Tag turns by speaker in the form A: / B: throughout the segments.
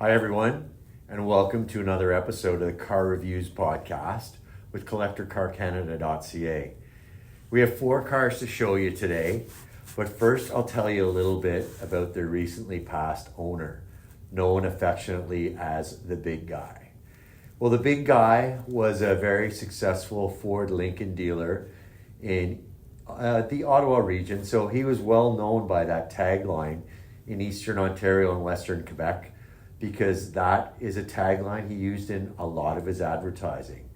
A: Hi, everyone, and welcome to another episode of the Car Reviews podcast with CollectorCarCanada.CA. We have 4 cars to show you today, but first I'll tell you a little bit about their recently passed owner, known affectionately as the Big Guy. Well, the Big Guy was a very successful Ford Lincoln dealer in the Ottawa region, so he was well known by that tagline in Eastern Ontario and Western Quebec, because that is a tagline he used in a lot of his advertising.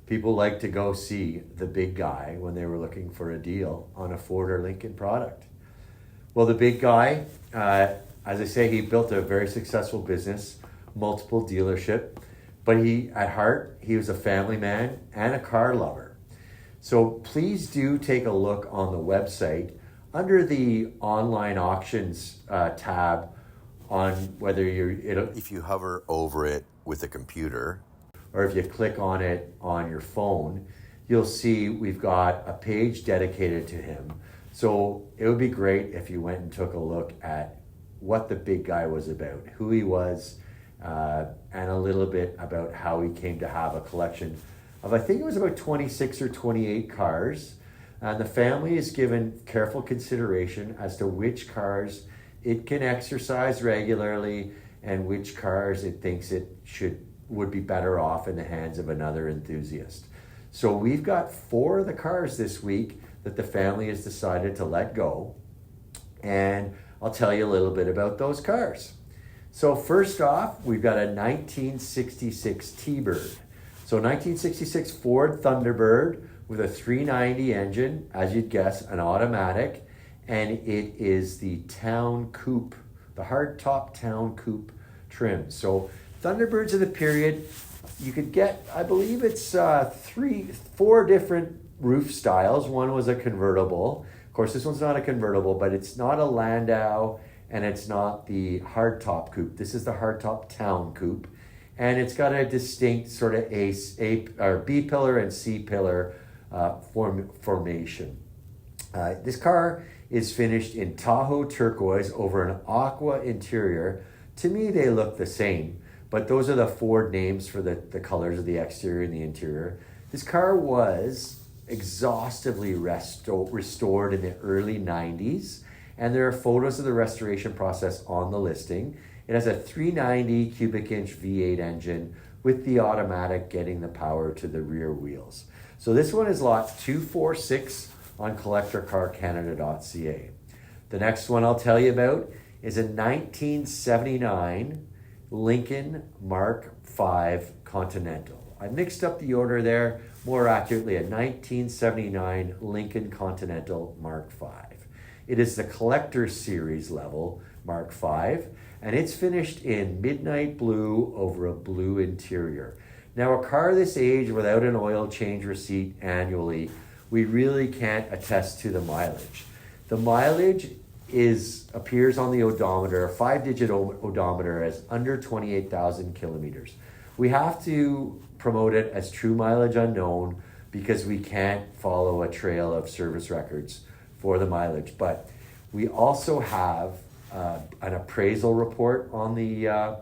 A: People like to go see the Big Guy when they were looking for a deal on a Ford or Lincoln product. Well, the Big Guy, as I say, he built a very successful business, multiple dealership, but at heart, he was a family man and a car lover. So please do take a look on the website under the online auctions tab, on whether if you hover over it with a computer or if you click on it on your phone, you'll see we've got a page dedicated to him. So it would be great if you went and took a look at what the Big Guy was about, who he was, and a little bit about how he came to have a collection of, I think it was about 26 or 28 cars. And the family is given careful consideration as to which cars it can exercise regularly and which cars it thinks would be better off in the hands of another enthusiast. So we've got 4 of the cars this week that the family has decided to let go, and I'll tell you a little bit about those cars. So first off, we've got a 1966 T-Bird. So 1966 Ford Thunderbird with a 390 engine, as you'd guess, an automatic, and it is the Town Coupe, the Hardtop Town Coupe trim. So Thunderbirds of the period, you could get, I believe it's 4 different roof styles. One was a convertible. Of course, this one's not a convertible, but it's not a Landau, and it's not the Hardtop Coupe. This is the Hardtop Town Coupe, and it's got a distinct sort of B pillar and C pillar formation. This car is finished in Tahoe turquoise over an aqua interior. To me, they look the same, but those are the Ford names for the colors of the exterior and the interior. This car was exhaustively restored in the early 90s, and there are photos of the restoration process on the listing. It has a 390 cubic inch V8 engine with the automatic getting the power to the rear wheels. So this one is lot 246 on CollectorCarCanada.CA. The next one I'll tell you about is a 1979 Lincoln Mark V Continental. I mixed up the order there, more accurately, a 1979 Lincoln Continental Mark V. It is the Collector Series level Mark V, and it's finished in midnight blue over a blue interior. Now, a car this age without an oil change receipt annually, we really can't attest to the mileage. The mileage appears on the odometer, a 5-digit odometer, as under 28,000 kilometers. We have to promote it as true mileage unknown because we can't follow a trail of service records for the mileage. But we also have an appraisal report on the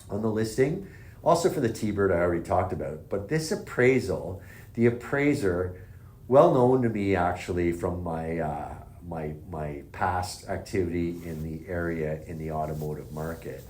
A: listing, also for the T-Bird I already talked about. But this appraisal, the appraiser, well known to me actually from my past activity in the area in the automotive market,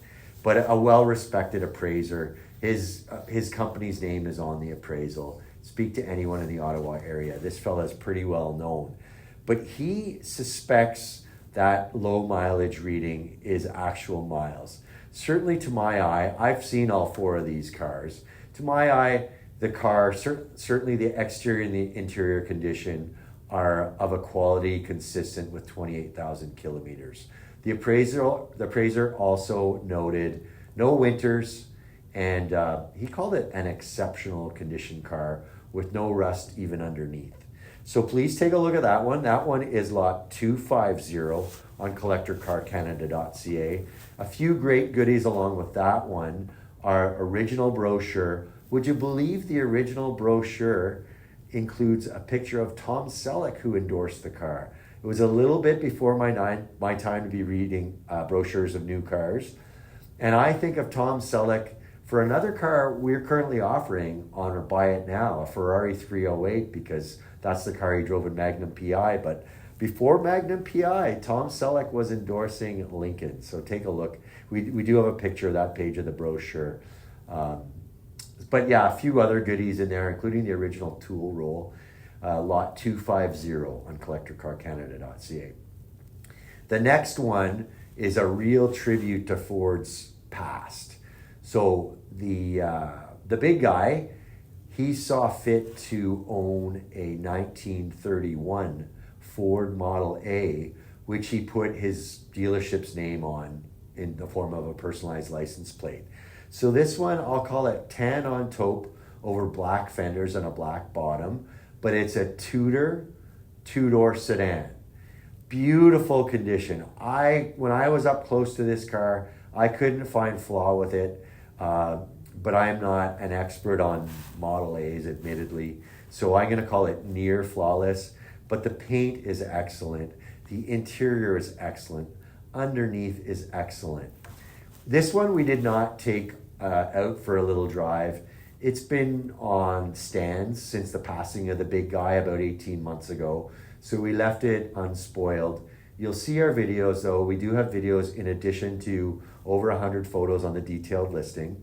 A: but a well-respected appraiser. His company's name is on the appraisal. Speak to anyone in the Ottawa area. This fella is pretty well known, but he suspects that low mileage reading is actual miles. Certainly to my eye, I've seen all 4 of these cars. To my eye, the car, certainly the exterior and the interior condition, are of a quality consistent with 28,000 kilometers. The appraiser also noted no winters, and he called it an exceptional condition car with no rust even underneath. So please take a look at that one. That one is lot 250 on CollectorCarCanada.CA. A few great goodies along with that one are original brochure. Would you believe the original brochure includes a picture of Tom Selleck, who endorsed the car? It was a little bit before my time to be reading brochures of new cars, And I think of Tom Selleck for another car we're currently offering on or buy it now, a Ferrari 308, because that's the car he drove in Magnum PI. But before Magnum PI, Tom Selleck was endorsing Lincoln. So take a look. We do have a picture of that page of the brochure. But yeah, a few other goodies in there, including the original tool roll, lot 250 on CollectorCarCanada.CA. The next one is a real tribute to Ford's past. So the big guy, he saw fit to own a 1931 Ford Model A, which he put his dealership's name on in the form of a personalized license plate. So this one, I'll call it tan on taupe over black fenders and a black bottom, but it's a Tudor two-door sedan. Beautiful condition. When I was up close to this car, I couldn't find flaw with it, but I'm not an expert on Model A's, admittedly, so I'm going to call it near flawless. But the paint is excellent. The interior is excellent. Underneath is excellent. This one we did not take out for a little drive. It's been on stands since the passing of the big guy about 18 months ago. So we left it unspoiled. You'll see our videos though. We do have videos in addition to over 100 photos on the detailed listing.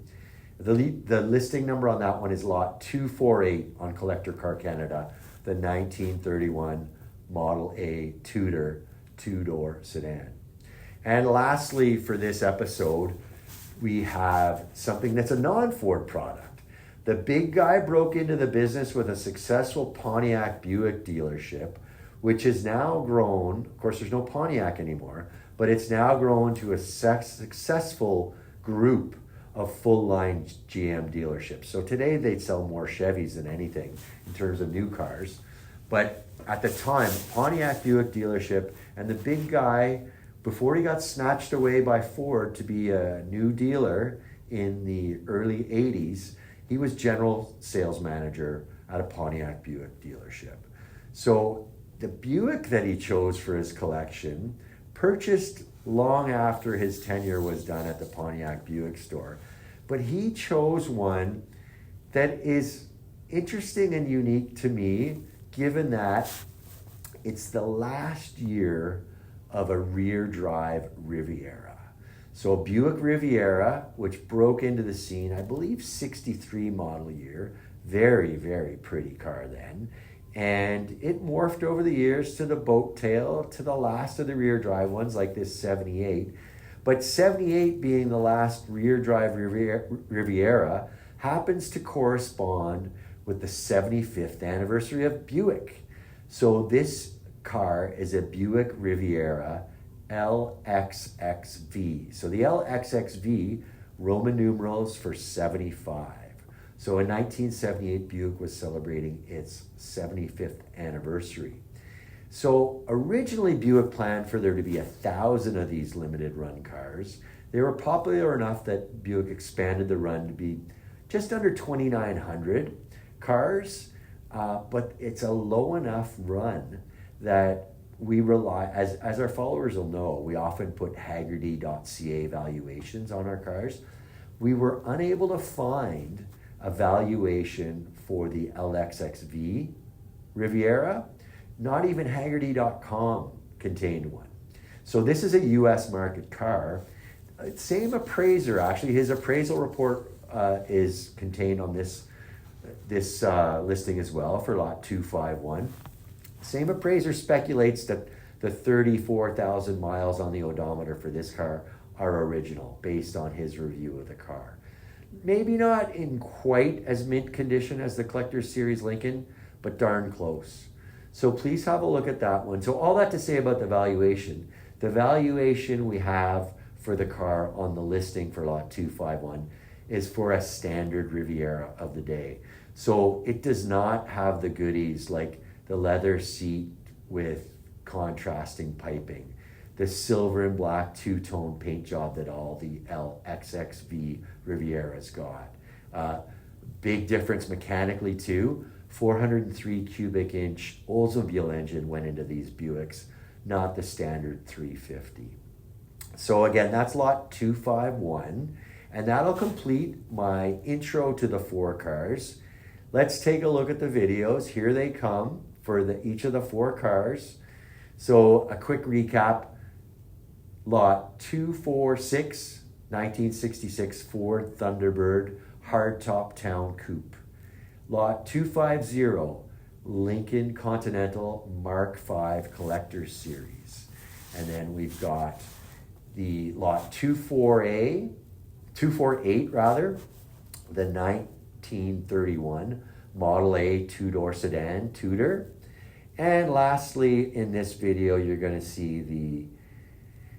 A: The listing number on that one is lot 248 on Collector Car Canada, the 1931 Model A Tudor two-door sedan. And lastly, for this episode, we have something that's a non-Ford product. The big guy broke into the business with a successful Pontiac Buick dealership, which has now grown, of course there's no Pontiac anymore, but it's now grown to a successful group of full-line GM dealerships. So today they sell more Chevys than anything in terms of new cars. But at the time, Pontiac Buick dealership, and the big guy, before he got snatched away by Ford to be a new dealer in the early 80s, he was general sales manager at a Pontiac Buick dealership. So the Buick that he chose for his collection, purchased long after his tenure was done at the Pontiac Buick store. But he chose one that is interesting and unique to me, given that it's the last year of a rear drive Riviera. So a Buick Riviera, which broke into the scene, I believe 63 model year, very, very pretty car then. And it morphed over the years to the boat tail, to the last of the rear drive ones like this 78. But 78 being the last rear drive Riviera happens to correspond with the 75th anniversary of Buick. So this car is a Buick Riviera LXXV. So the LXXV, Roman numerals for 75. So in 1978, Buick was celebrating its 75th anniversary. So originally Buick planned for there to be 1,000 of these limited run cars. They were popular enough that Buick expanded the run to be just under 2,900 cars, but it's a low enough run that we rely, as our followers will know, we often put Haggerty.ca valuations on our cars. We were unable to find a valuation for the LXXV Riviera. Not even Haggerty.com contained one. So this is a US market car. Same appraiser, actually, his appraisal report is contained on this listing as well for lot 251. Same appraiser speculates that the 34,000 miles on the odometer for this car are original based on his review of the car. Maybe not in quite as mint condition as the Collector Series Lincoln, but darn close. So please have a look at that one. So all that to say about the valuation we have for the car on the listing for lot 251 is for a standard Riviera of the day. So it does not have the goodies like the leather seat with contrasting piping, the silver and black two-tone paint job that all the LXXV Rivieras got. Big difference mechanically too. 403 cubic inch Oldsmobile engine went into these Buicks, not the standard 350. So again, that's lot 251, and that'll complete my intro to the 4 cars. Let's take a look at the videos. Here they come for each of the 4 cars. So a quick recap: lot 246, 1966 Ford Thunderbird Hardtop Town Coupe. Lot 250, Lincoln Continental Mark V Collector's Series. And then we've got the lot 248 rather, the 1931 Model A two-door sedan Tudor. And lastly, in this video, you're going to see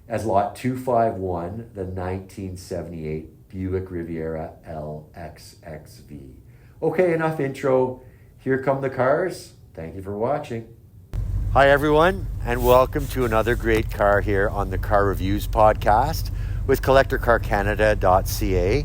A: as lot 251, the 1978 Buick Riviera LXXV. Okay, enough intro. Here come the cars. Thank you for watching. Hi everyone, and welcome to another great car here on the Car Reviews podcast with CollectorCarCanada.CA.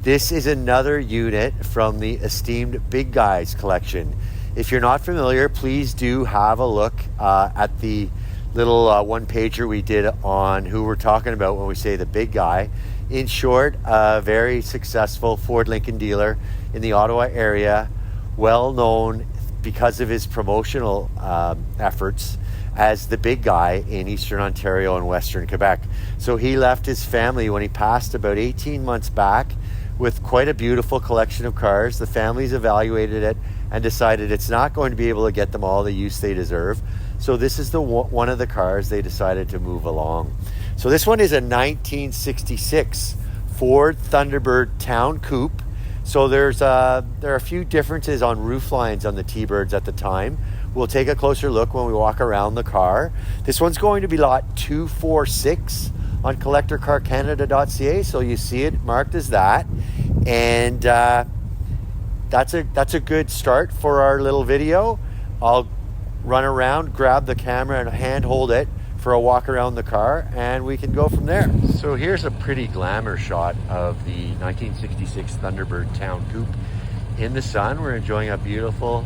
A: This is another unit from the esteemed Big Guys collection. If you're not familiar, please do have a look at the little one-pager we did on who we're talking about when we say the big guy. In short, a very successful Ford Lincoln dealer in the Ottawa area, well known because of his promotional efforts as the big guy in Eastern Ontario and Western Quebec. So he left his family when he passed about 18 months back with quite a beautiful collection of cars. The family's evaluated it and decided it's not going to be able to get them all the use they deserve. So this is one of the cars they decided to move along. So this one is a 1966 Ford Thunderbird Town Coupe. So there are a few differences on roof lines on the T-Birds at the time. We'll take a closer look when we walk around the car. This one's going to be lot 246 on CollectorCarCanada.CA. So you see it marked as that. And that's a good start for our little video. I'll run around, grab the camera and hand hold it for a walk around the car, and we can go from there. So here's a pretty glamour shot of the 1966 Thunderbird Town Coupe in the sun. We're enjoying a beautiful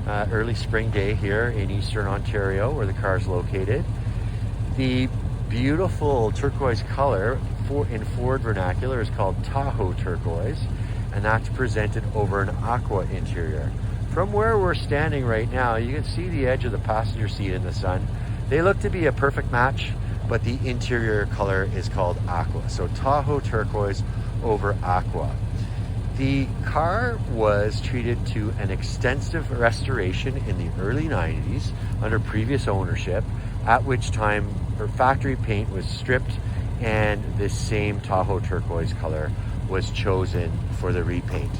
A: early spring day here in Eastern Ontario where the car is located. The beautiful turquoise color in Ford vernacular is called Tahoe turquoise, and that's presented over an aqua interior. From where we're standing right now, you can see the edge of the passenger seat in the sun. They look to be a perfect match, but the interior color is called aqua. So Tahoe turquoise over aqua. The car was treated to an extensive restoration in the early 90s under previous ownership, at which time her factory paint was stripped and this same Tahoe turquoise color was chosen for the repaint.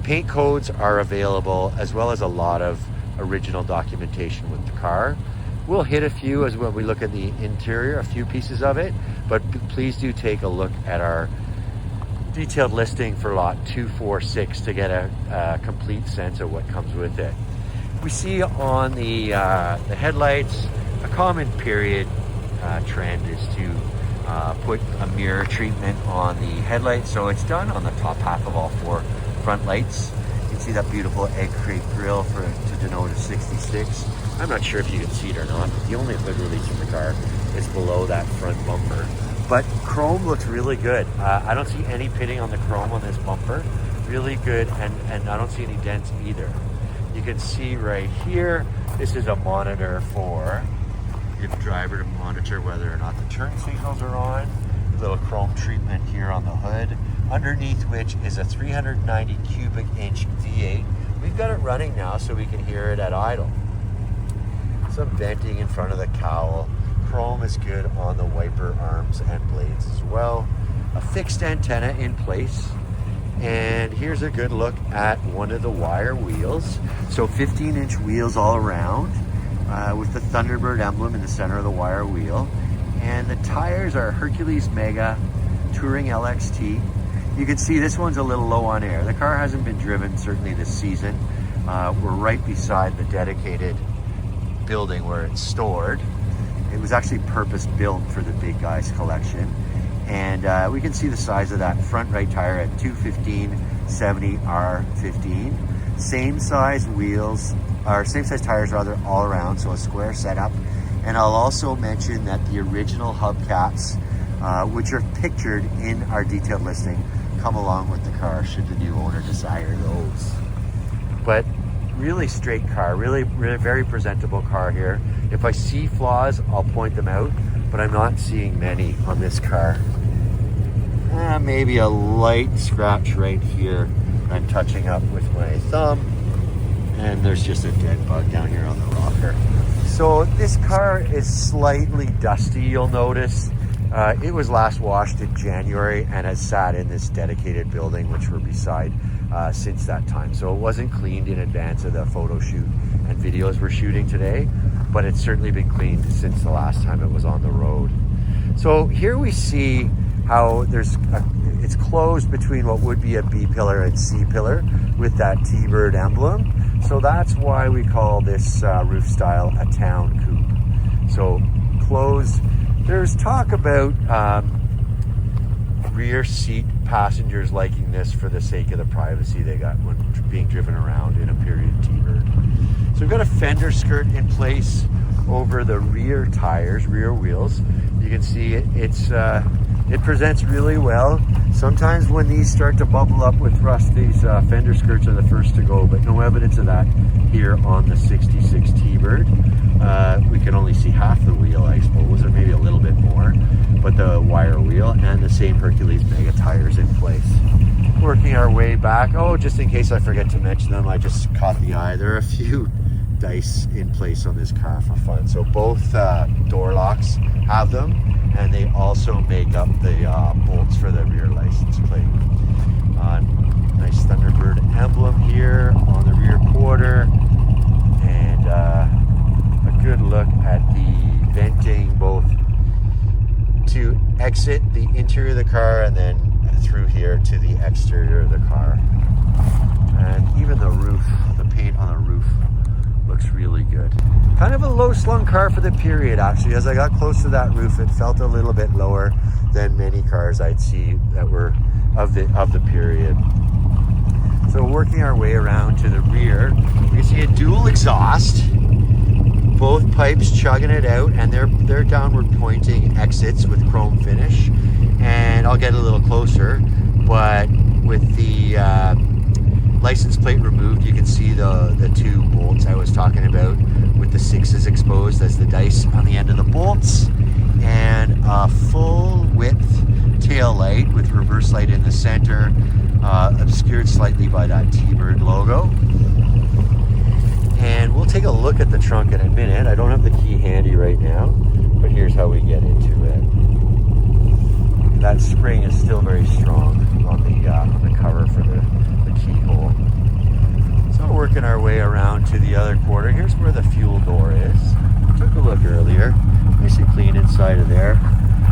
A: Paint codes are available, as well as a lot of original documentation with the car. We'll hit a few as when we look at the interior, a few pieces of it, but please do take a look at our detailed listing for lot 246 to get a complete sense of what comes with it. We see on the headlights, a common period trend is to put a mirror treatment on the headlights. So it's done on the top half of all 4 front lights. You can see that beautiful egg crate grille to denote a 66. I'm not sure if you can see it or not, but the only hood release from the car is below that front bumper. But chrome looks really good. I don't see any pitting on the chrome on this bumper. Really good, and I don't see any dents either. You can see right here, this is a monitor for your driver to monitor whether or not the turn signals are on. A little chrome treatment here on the hood, underneath which is a 390 cubic inch V8. We've got it running now so we can hear it at idle. Some venting in front of the cowl. Chrome is good on the wiper arms and blades as well. A fixed antenna in place. And here's a good look at one of the wire wheels. So 15-inch wheels all around with the Thunderbird emblem in the center of the wire wheel. And the tires are Hercules Mega Touring LXT. You can see this one's a little low on air. The car hasn't been driven certainly this season. We're right beside the dedicated building where it's stored. It was actually purpose built for the Big Guys collection. And we can see the size of that front right tire at 215/70 R15. Same size wheels, or same size tires rather, all around, so a square setup. And I'll also mention that the original hubcaps which are pictured in our detailed listing, come along with the car should the new owner desire those. But really straight car, really very presentable car here. If I see flaws, I'll point them out, but I'm not seeing many on this car. Maybe a light scratch right here. I'm touching up with my thumb, and there's just a dead bug down here on the rocker. So this car is slightly dusty, you'll notice. It was last washed in January and has sat in this dedicated building, which we're beside, since that time. So it wasn't cleaned in advance of the photo shoot and videos we're shooting today, but it's certainly been cleaned since the last time it was on the road. So here we see how it's closed between what would be a B pillar and C pillar with that T-Bird emblem. So that's why we call this roof style a town coupe. So closed. There's talk about rear seat passengers liking this for the sake of the privacy they got when being driven around in a period T-Bird. So we've got a fender skirt in place over the rear tires, rear wheels. You can see it presents really well. Sometimes when these start to bubble up with rust, these fender skirts are the first to go, but no evidence of that here on the 66 T-Bird. We can only see half the wheel, I suppose, or maybe a little bit more, but the wire wheel and the same Hercules Mega tires in place. Working our way back. Oh, just in case I forget to mention them, I just caught the eye. There are a few dice in place on this car for fun. So both door locks have them, and they also make up the bolts for the rear license plate. Nice Thunderbird emblem here on the rear quarter, and a good look at the venting both to exit the interior of the car and then through here to the exterior of the car. And even the roof, the paint on the roof looks really good. Kind of a low slung car for the period, actually. As I got close to that roof, it felt a little bit lower than many cars I'd see that were of the period. So working our way around to the rear, we can see a dual exhaust, both pipes chugging it out, and they're downward pointing exits with chrome finish. And I'll get a little closer, but with the license plate removed, you can see the two bolts I was talking about with the 6s exposed as the dice on the end of the bolts, and a full width tail light with reverse light in the center, obscured slightly by that T-Bird logo. And we'll take a look at the trunk in a minute. I don't have the key handy right now, but here's how we get into it. That spring is still very strong on the cover for the keyhole. So working our way around to the other quarter. Here's where the fuel door is. Took a look earlier. Nice and clean inside of there.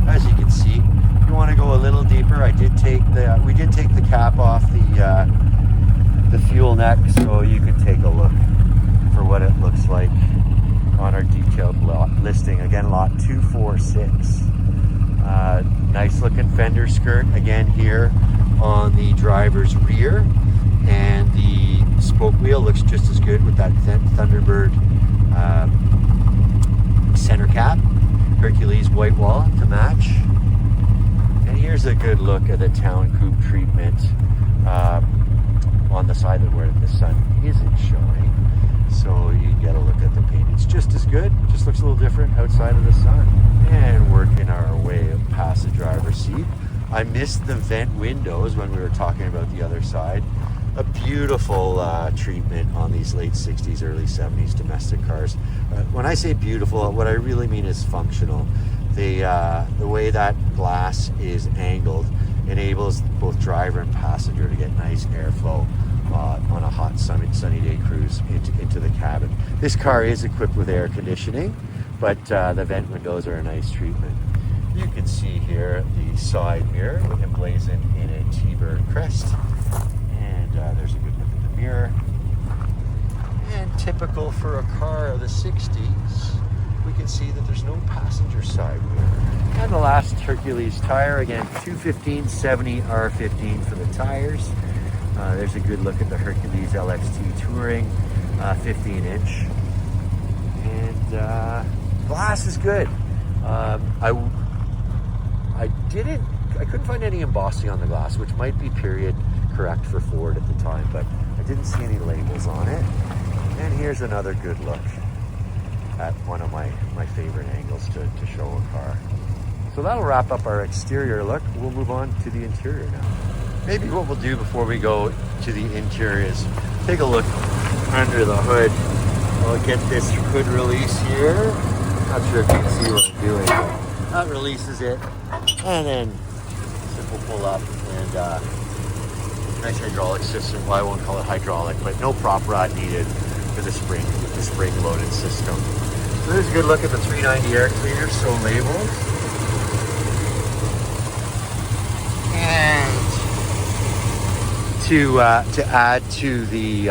A: As you can see, if you want to go a little deeper, we did take the cap off the fuel neck, so you can take a look for what it looks like on our detailed listing. Again, lot 246. Nice looking fender skirt again here on the driver's rear, and the spoke wheel looks just as good with that Thunderbird center cap, Hercules white wall to match. And here's a good look at the town coupe treatment on the side of where the sun isn't showing, so you can get a look at the paint. It's just as good, just looks a little different outside of the sun. And working our way past the driver's seat. I missed the vent windows when we were talking about the other side. A beautiful treatment on these late 60s, early 70s domestic cars. When I say beautiful, what I really mean is functional. The way that glass is angled enables both driver and passenger to get nice airflow on a hot sunny day cruise into the cabin. This car is equipped with air conditioning, but the vent windows are a nice treatment. You can see here the side mirror emblazoned in a T-Bird crest, and there's a good look at the mirror. And typical for a car of the 60s, we can see that there's no passenger side wheel. And the last Hercules tire, again 215/70 R15 for the tires. There's a good look at the Hercules LXT Touring 15-inch, and glass is good. I couldn't find any embossing on the glass, which might be period correct for Ford at the time, but I didn't see any labels on it. And here's another good look at one of my favorite angles to show a car. So that'll wrap up our exterior look. We'll move on to the interior now. Maybe what we'll do before we go to the interior is take a look under the hood. I'll get this hood release here. Not sure if you can see what I'm doing. That releases it, and then simple pull up, and nice hydraulic system. Well, I won't call it hydraulic, but no prop rod needed for the spring loaded system. So there's a good look at the 390 air cleaner, so labeled. And to add to the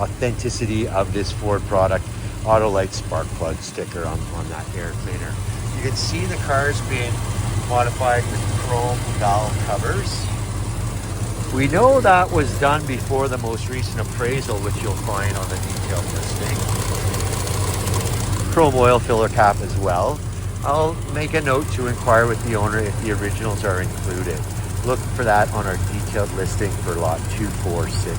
A: authenticity of this Ford product, Autolite spark plug sticker on that air cleaner. You can see the car's been modified with chrome valve covers. We know that was done before the most recent appraisal, which you'll find on the detailed listing. Chrome oil filler cap as well. I'll make a note to inquire with the owner if the originals are included. Look for that on our detailed listing for lot 246.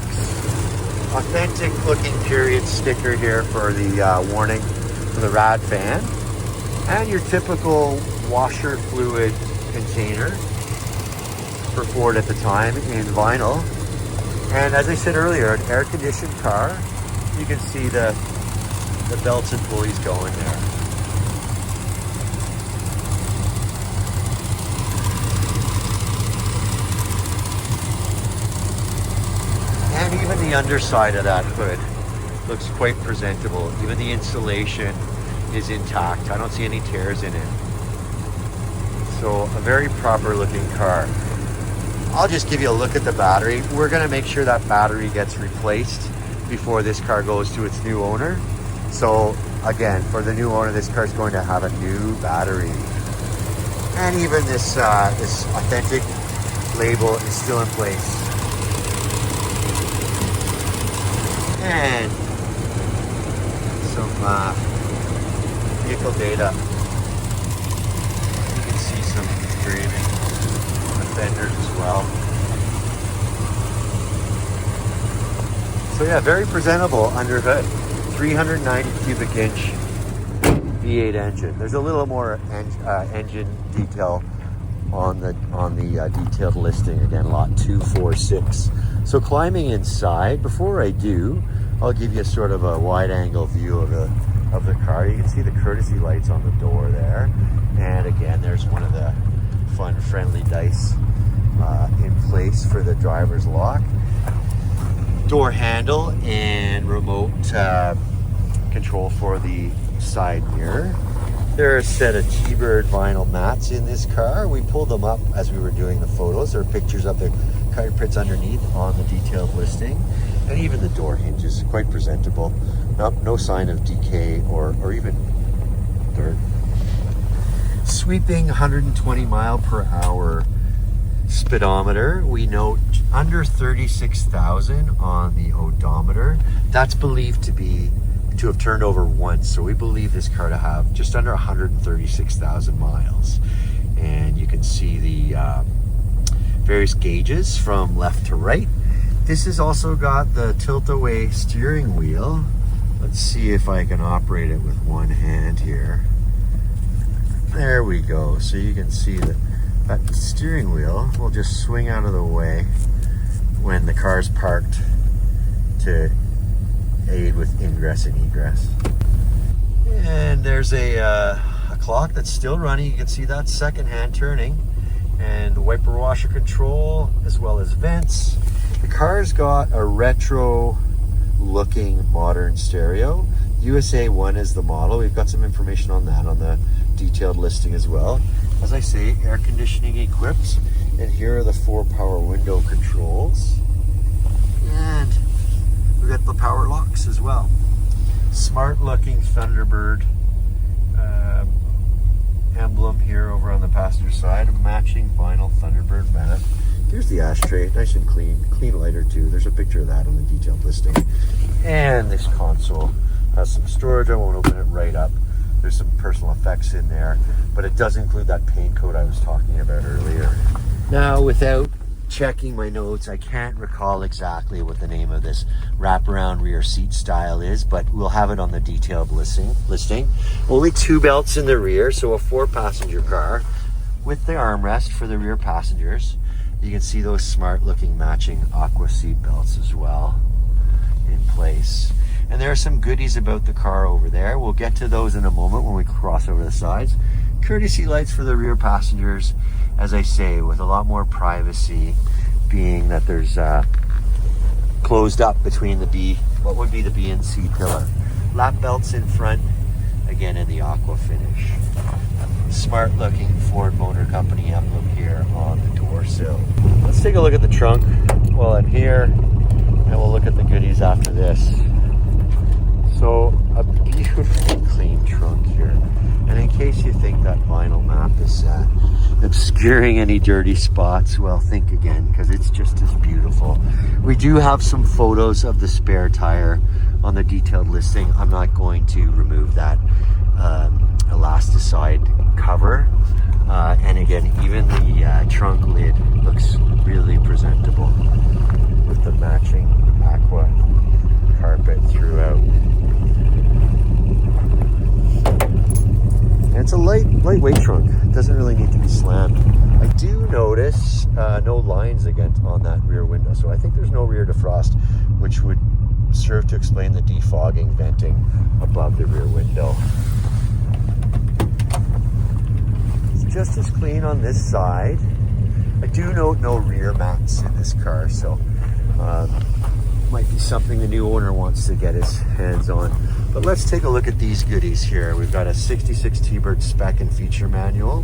A: Authentic looking period sticker here for the warning for the rad fan. And your typical washer fluid container for Ford at the time in vinyl. And as I said earlier, an air conditioned car. You can see the belts and pulleys going there. And even the underside of that hood looks quite presentable. Even the insulation is intact. I don't see any tears in it. So a very proper looking car. I'll just give you a look at the battery. We're gonna make sure that battery gets replaced before this car goes to its new owner. So again, for the new owner, this car is going to have a new battery. And even this authentic label is still in place. And some vehicle data. You can see some engraving on the fenders as well. So yeah, very presentable under hood. 390 cubic inch V8 engine. There's a little more engine detail on the detailed listing. Again, lot 246. So climbing inside, before I do, I'll give you sort of a wide angle view of the car. You can see the courtesy lights on the door there. And again, there's one of the fun friendly dice in place for the driver's lock. Door handle and remote control for the side mirror. There are a set of T-Bird vinyl mats in this car. We pulled them up as we were doing the photos. There are pictures of the carpets underneath on the detailed listing. And even the door hinge is quite presentable. No sign of decay or even dirt. Sweeping 120 mile per hour speedometer. We note under 36,000 on the odometer. That's believed to have turned over once. So we believe this car to have just under 136,000 miles. And you can see the various gauges from left to right. This has also got the tilt-away steering wheel. Let's see if I can operate it with one hand here. There we go. So you can see that steering wheel will just swing out of the way when the car's parked to aid with ingress and egress. And there's a clock that's still running. You can see that second hand turning, and wiper washer control as well as vents. The car's got a retro looking modern stereo. USA 1 is the model. We've got some information on that on the detailed listing as well. As I say, air conditioning equipped, and here are the 4 power window controls. And we've got the power locks as well. Smart looking Thunderbird emblem here over on the passenger side, a matching vinyl Thunderbird mat. Here's the ashtray, nice and clean lighter too. There's a picture of that on the detailed listing. And this console has some storage. I won't open it right up, There's some personal effects in there, but it does include that paint coat I was talking about earlier. Now, without checking my notes, I can't recall exactly what the name of this wraparound rear seat style is, but we'll have it on the detailed listing. Only 2 belts in the rear, so a 4-passenger car with the armrest for the rear passengers. You can see those smart looking matching aqua seat belts as well in place. And there are some goodies about the car over there. We'll get to those in a moment when we cross over the sides. Courtesy lights for the rear passengers, as I say, with a lot more privacy, being that there's closed up between what would be the B and C pillar. Lap belts in front, again in the aqua finish. Smart looking Ford Motor Company emblem here on the door sill. Let's take a look at the trunk while I'm here, and we'll look at the goodies after this. So, a beautifully clean trunk here. And in case you think that vinyl map is obscuring any dirty spots, well, think again, because it's just as beautiful. We do have some photos of the spare tire on the detailed listing. I'm not going to remove that elasticide cover. And again, even the trunk lid looks really presentable with the matching aqua carpet throughout. And it's a lightweight trunk. It doesn't really need to be slammed. I do notice no lines on that rear window, so I think there's no rear defrost, which would serve to explain the defogging venting above the rear window. It's just as clean on this side. I do note no rear mats in this car, so might be something the new owner wants to get his hands on. But let's take a look at these goodies here. We've got a 66 T-Bird spec and feature manual.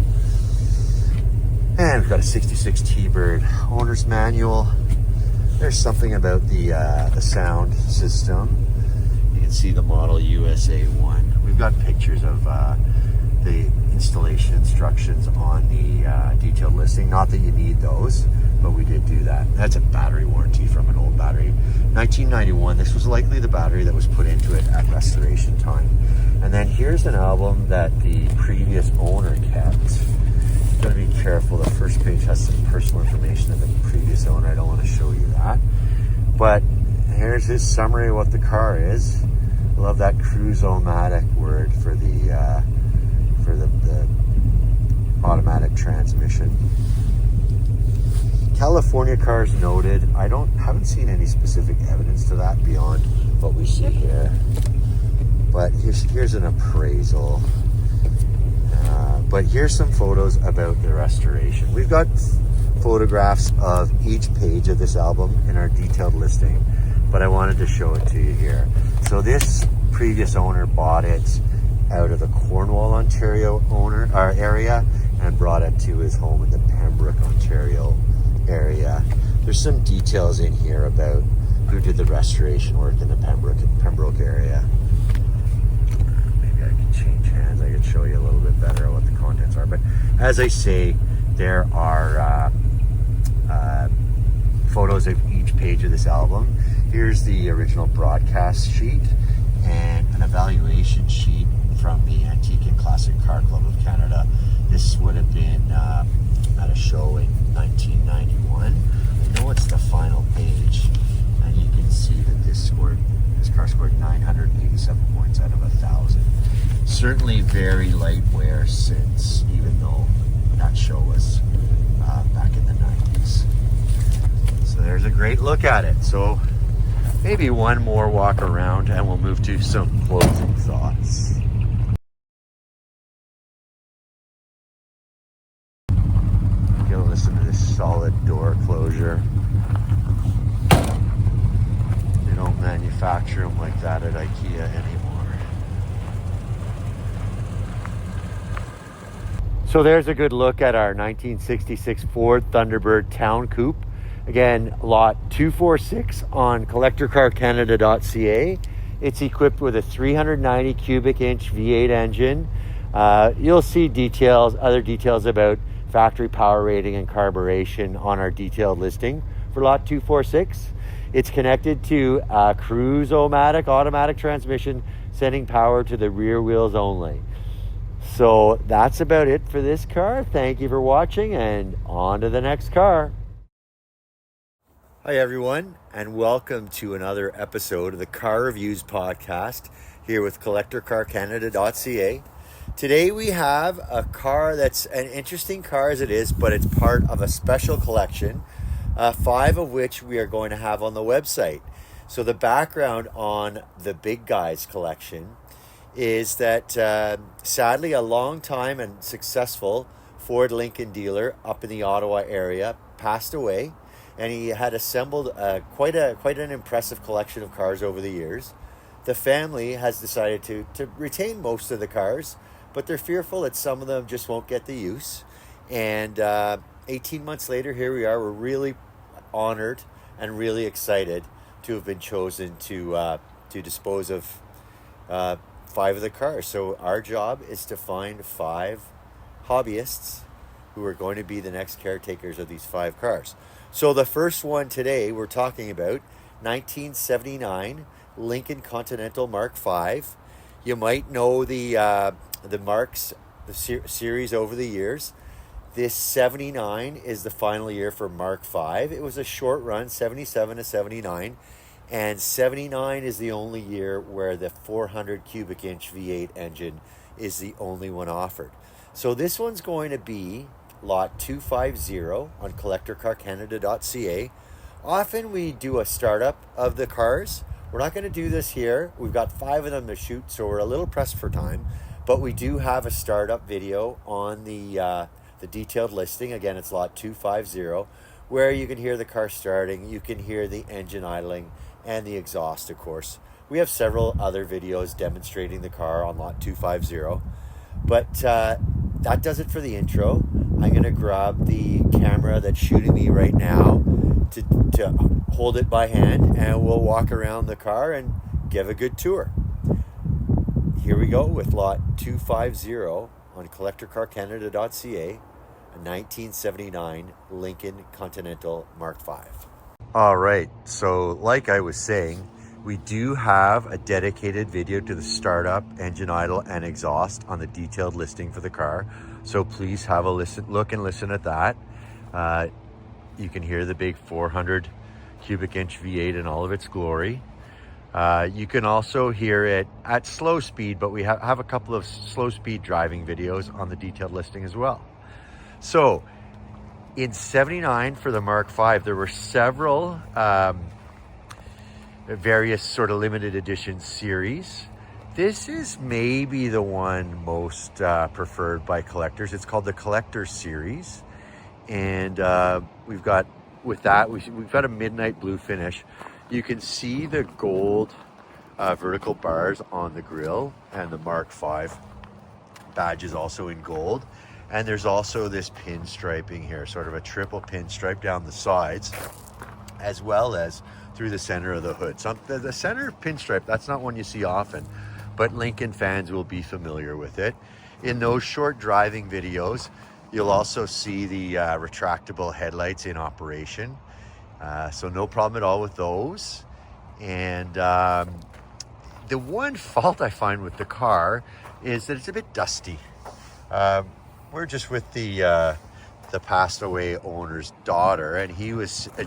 A: And we've got a 66 T-Bird owner's manual. There's something about the sound system. You can see the model USA 1. We've got pictures of the installation instructions on the detailed listing. Not that you need those, but we did do that. That's a battery warranty from an old battery. 1991, this was likely the battery that was put into it at restoration time. And then here's an album that the previous owner kept. You've got to be careful. The first page has some personal information of the previous owner. I don't want to show you that. But here's his summary of what the car is. I love that cruise-o-matic word for the automatic transmission. California cars noted. I haven't seen any specific evidence to that beyond what we see here. But here's an appraisal. But here's some photos about the restoration. We've got photographs of each page of this album in our detailed listing, but I wanted to show it to you here. So this previous owner bought it out of the Cornwall, Ontario area, and brought it to his home in the Pembroke, Ontario area. There's some details in here about who did the restoration work in the Pembroke area. Maybe I can change hands. I can show you a little bit better what the contents are. But as I say, there are photos of each page of this album. Here's the original broadcast sheet and an evaluation sheet from the Antique and Classic Car Club of Canada. This would have been at a show in 1991. I know it's the final page, and you can see that this car scored 987 points out of 1,000. Certainly very light wear since, even though that show was back in the 90s. So there's a great look at it. So maybe one more walk around and we'll move to some closing thoughts. Listen to this solid door closure. They don't manufacture them like that at IKEA anymore. So there's a good look at our 1966 Ford Thunderbird Town Coupe. Again, lot 246 on CollectorCarCanada.CA. It's equipped with a 390 cubic inch V8 engine. You'll see other details about factory power rating and carburation on our detailed listing for lot 246. It's connected to a cruise-o-matic automatic transmission, sending power to the rear wheels only. So that's about it for this car. Thank you for watching, and on to the next car. Hi everyone, and welcome to another episode of the Car Reviews podcast here with CollectorCarCanada.CA. Today we have a car that's an interesting car as it is, but it's part of a special collection, 5 of which we are going to have on the website. So the background on the Big Guys collection is that sadly a long time and successful Ford Lincoln dealer up in the Ottawa area passed away, and he had assembled quite an impressive collection of cars over the years. The family has decided to retain most of the cars, but they're fearful that some of them just won't get the use. And 18 months later, here we are. We're really honored and really excited to have been chosen to dispose of 5 of the cars. So our job is to find 5 hobbyists who are going to be the next caretakers of these 5 cars. So the first one today we're talking about, 1979 Lincoln Continental Mark V. You might know the marks, the series over the years. This 79 is the final year for Mark V. It was a short run, 77 to 79. And 79 is the only year where the 400 cubic inch V8 engine is the only one offered. So this one's going to be lot 250 on CollectorCarCanada.CA. Often we do a startup of the cars. We're not going to do this here. We've got 5 of them to shoot, so we're a little pressed for time. But we do have a startup video on the detailed listing. Again, it's lot 250, where you can hear the car starting, you can hear the engine idling, and the exhaust, of course. We have several other videos demonstrating the car on lot 250. But that does it for the intro. I'm going to grab the camera that's shooting me right now to hold it by hand, and we'll walk around the car and give a good tour. Here we go with lot 250 on CollectorCarCanada.CA, a 1979 Lincoln Continental Mark V. All right, so like I was saying, we do have a dedicated video to the startup, engine idle, and exhaust on the detailed listing for the car. So please have a look and listen at that. You can hear the big 400 cubic inch V8 in all of its glory. You can also hear it at slow speed, but we have a couple of slow speed driving videos on the detailed listing as well. So in 79 for the Mark V, there were several various sort of limited edition series. This is maybe the one most preferred by collectors. It's called the Collector Series. And we've got a midnight blue finish. You can see the gold vertical bars on the grille, and the Mark V badge is also in gold. And there's also this pinstriping here, sort of a triple pinstripe down the sides, as well as through the center of the hood. So the center pinstripe, that's not one you see often, but Lincoln fans will be familiar with it. In those short driving videos, you'll also see the retractable headlights in operation. So no problem at all with those. And the one fault I find with the car is that it's a bit dusty. We're just with the passed away owner's daughter, and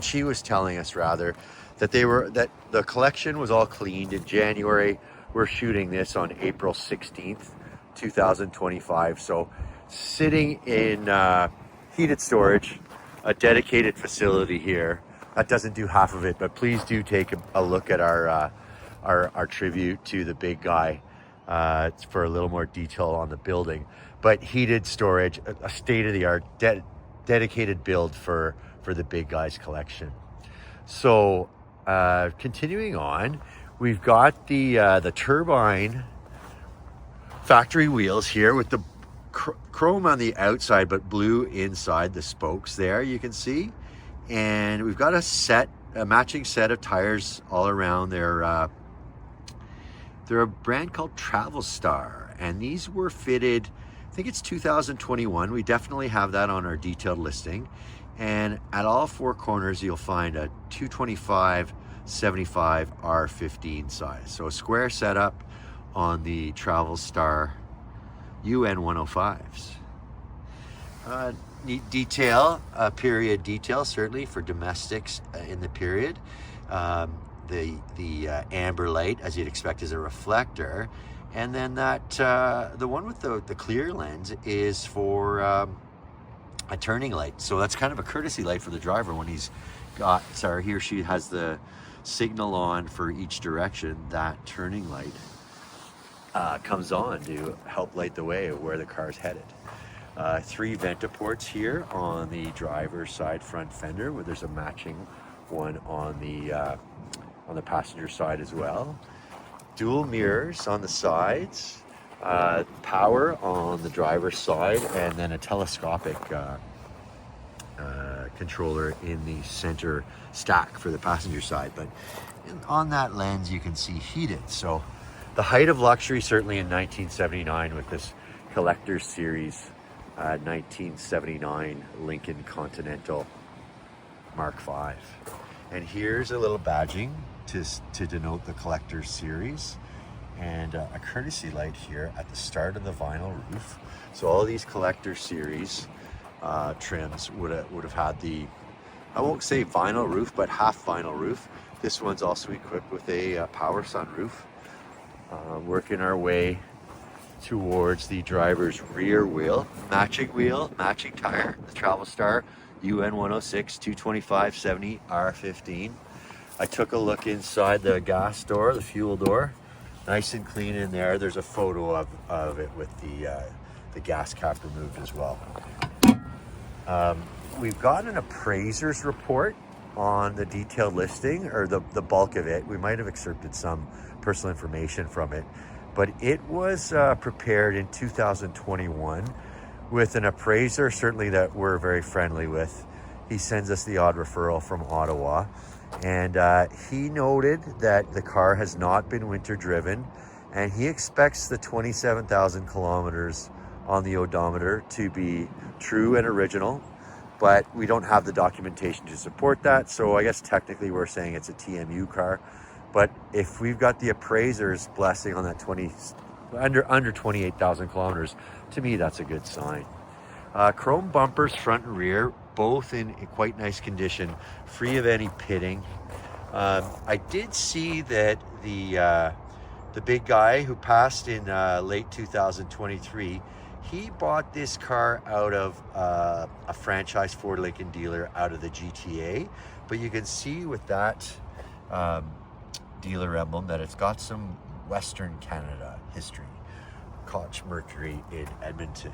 A: she was telling us rather that the collection was all cleaned in January. We're shooting this on April 16th, 2025. So sitting in heated storage, a dedicated facility here. That doesn't do half of it, but please do take a look at our tribute to the big guy for a little more detail on the building. But heated storage, a state-of-the-art dedicated build for the big guys collection. So continuing on, we've got the turbine factory wheels here with the chrome on the outside but blue inside the spokes there, you can see. And we've got a matching set of tires all around. They're a brand called Travel Star, and these were fitted, I think it's 2021. We definitely have that on our detailed listing. And at all 4 corners, you'll find a 225/75 R15 size. So a square setup on the Travel Star UN 105s. Neat detail, period detail, certainly for domestics in the period. The amber light, as you'd expect, is a reflector. And then that the one with the clear lens is for a turning light. So that's kind of a courtesy light for the driver when he or she has the signal on for each direction. That turning light comes on to help light the way of where the car's headed. 3 ventiports here on the driver's side front fender, where there's a matching one on the passenger side as well. Dual mirrors on the sides, power on the driver's side, and then a telescopic controller in the center stack for the passenger side. But on that lens, you can see heated. So the height of luxury, certainly in 1979 with this Collector's Series 1979 Lincoln Continental Mark V. And here's a little badging to denote the Collector's Series, and a courtesy light here at the start of the vinyl roof. So all these Collector's Series trims would have had the, I won't say vinyl roof, but half vinyl roof. This one's also equipped with a power sunroof. Working our way towards the driver's rear wheel, matching tire, the Travel Star UN 106 225/70 R15. I took a look inside the gas door, the fuel door, nice and clean in there. There's a photo of it with the gas cap removed as well. We've got an appraiser's report on the detailed listing, or the bulk of it. We might have excerpted some personal information from it, but it was prepared in 2021 with an appraiser, certainly that we're very friendly with. He sends us the odd referral from Ottawa, and he noted that the car has not been winter driven, and he expects the 27,000 kilometers on the odometer to be true and original, but we don't have the documentation to support that. So I guess technically we're saying it's a TMU car. But if we've got the appraiser's blessing on that under 28,000 kilometers, to me that's a good sign. Chrome bumpers, front and rear, both in quite nice condition, free of any pitting. I did see that the big guy who passed in late 2023, he bought this car out of a franchise Ford Lincoln dealer out of the GTA. But you can see with that dealer emblem that it's got some Western Canada history. Koch Mercury in Edmonton.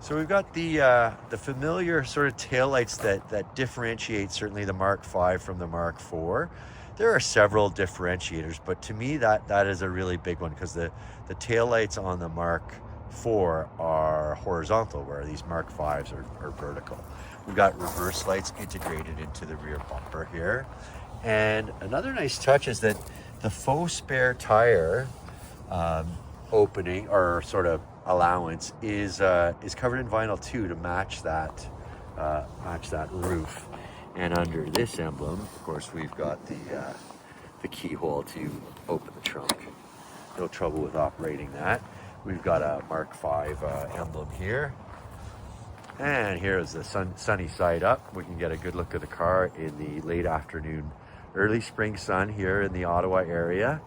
A: So we've got the familiar sort of taillights that differentiate certainly the Mark V from the Mark IV. There are several differentiators, but to me that is a really big one, because the taillights on the Mark IV are horizontal, where these Mark Vs are vertical. We've got reverse lights integrated into the rear bumper here. And another nice touch is that the faux spare tire opening, or sort of allowance, is covered in vinyl too, to match that roof. And under this emblem, of course, we've got the keyhole to open the trunk. No trouble with operating that. We've got a Mark V emblem here. And here's the sunny side up. We can get a good look at the car in the late afternoon, early spring sun here in the Ottawa area.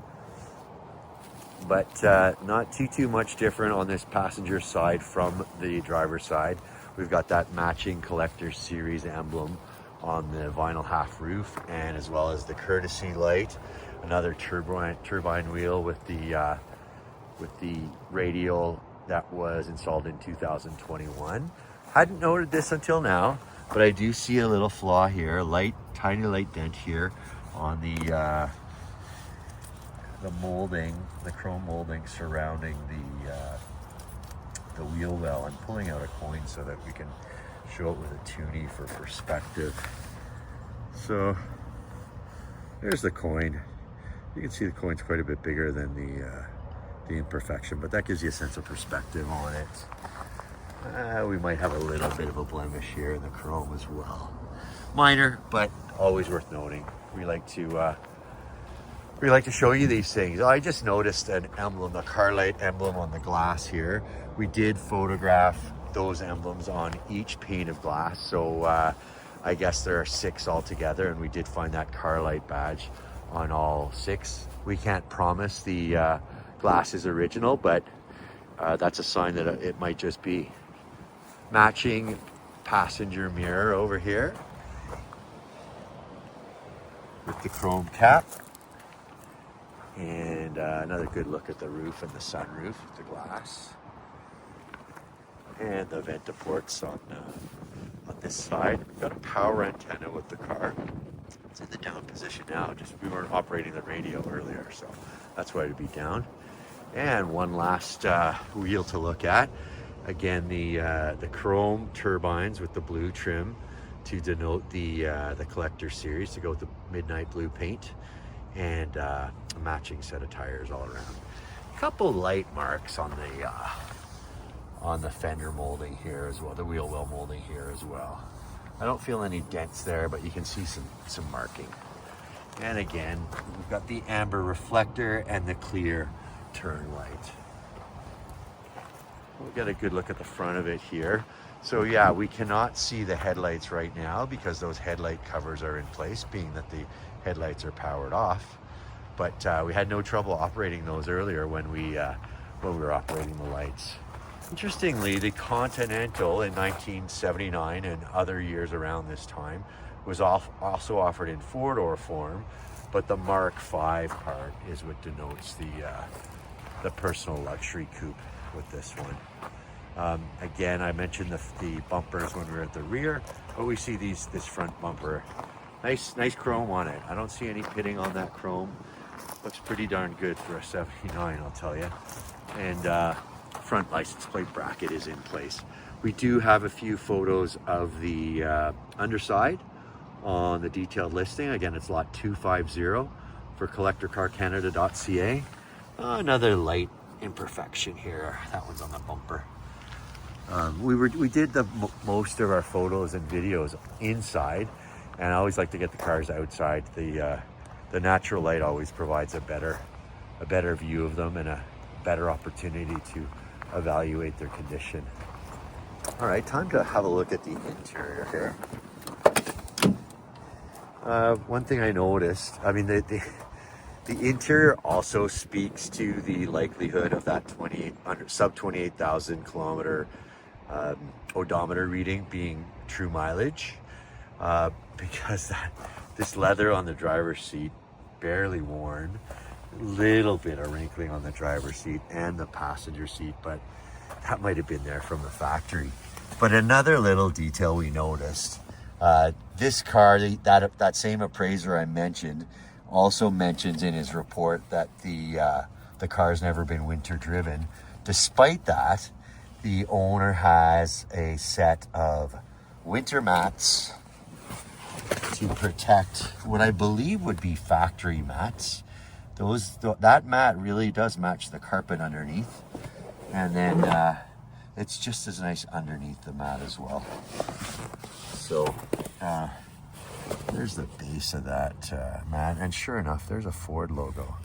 A: But not too much different on this passenger side from the driver's side. We've got that matching Collector's Series emblem on the vinyl half roof, and as well as the courtesy light, another turbine wheel with the radial that was installed in 2021. Hadn't noted this until now, but I do see a little flaw here, tiny light dent here on the molding, the chrome molding surrounding the wheel well. I'm pulling out a coin so that we can show it with a toonie for perspective. So there's the coin. You can see the coin's quite a bit bigger than the imperfection, but that gives you a sense of perspective on it. We might have a little bit of a blemish here in the chrome as well. Minor, but always worth noting. We like to We like to show you these things. I just noticed an emblem, the car light emblem on the glass here. We did photograph those emblems on each pane of glass. So I guess there are 6 altogether, and we did find that car light badge on all 6. We can't promise the glass is original, but that's a sign that it might just be. Matching passenger mirror over here with the chrome cap. And another good look at the roof and the sunroof, the glass. And the vent ports on this side. We've got a power antenna with the car. It's in the down position now. Just we weren't operating the radio earlier, so that's why it'd be down. And one last wheel to look at. Again, the chrome turbines with the blue trim to denote the Collector series, to go with the midnight blue paint, and a matching set of tires all around. A couple light marks on the fender molding here as well, the wheel well molding here as well. I don't feel any dents there, but you can see some marking. And again, we've got the amber reflector and the clear turn light. We'll get a good look at the front of it here. So yeah, we cannot see the headlights right now because those headlight covers are in place, being that the headlights are powered off. But we had no trouble operating those earlier when we were operating the lights. Interestingly, the Continental in 1979 and other years around this time was also offered in 4-door form, but the Mark V part is what denotes the personal luxury coupe with this one. Again, I mentioned the bumpers when we were at the rear, but we see this front bumper. Nice chrome on it. I don't see any pitting on that chrome. Looks pretty darn good for a 79, I'll tell you. And front license plate bracket is in place. We do have a few photos of the underside on the detailed listing. Again, it's lot 250 for CollectorCarCanada.CA. Another light imperfection here. That one's on the bumper. We did most of our photos and videos inside, and I always like to get the cars outside. The natural light always provides a better view of them and a better opportunity to evaluate their condition. All right, time to have a look at the interior here. One thing I noticed, I mean, the interior also speaks to the likelihood of that sub 28,000 kilometer odometer reading being true mileage, because this leather on the driver's seat, barely worn, little bit of wrinkling on the driver's seat and the passenger seat, but that might have been there from the factory. But another little detail we noticed, this car, that same appraiser I mentioned, also mentions in his report that the car's never been winter driven. Despite that, the owner has a set of winter mats to protect what I believe would be factory mats. That mat really does match the carpet underneath, and then it's just as nice underneath the mat as well. So there's the base of that mat, and sure enough, there's a Ford logo.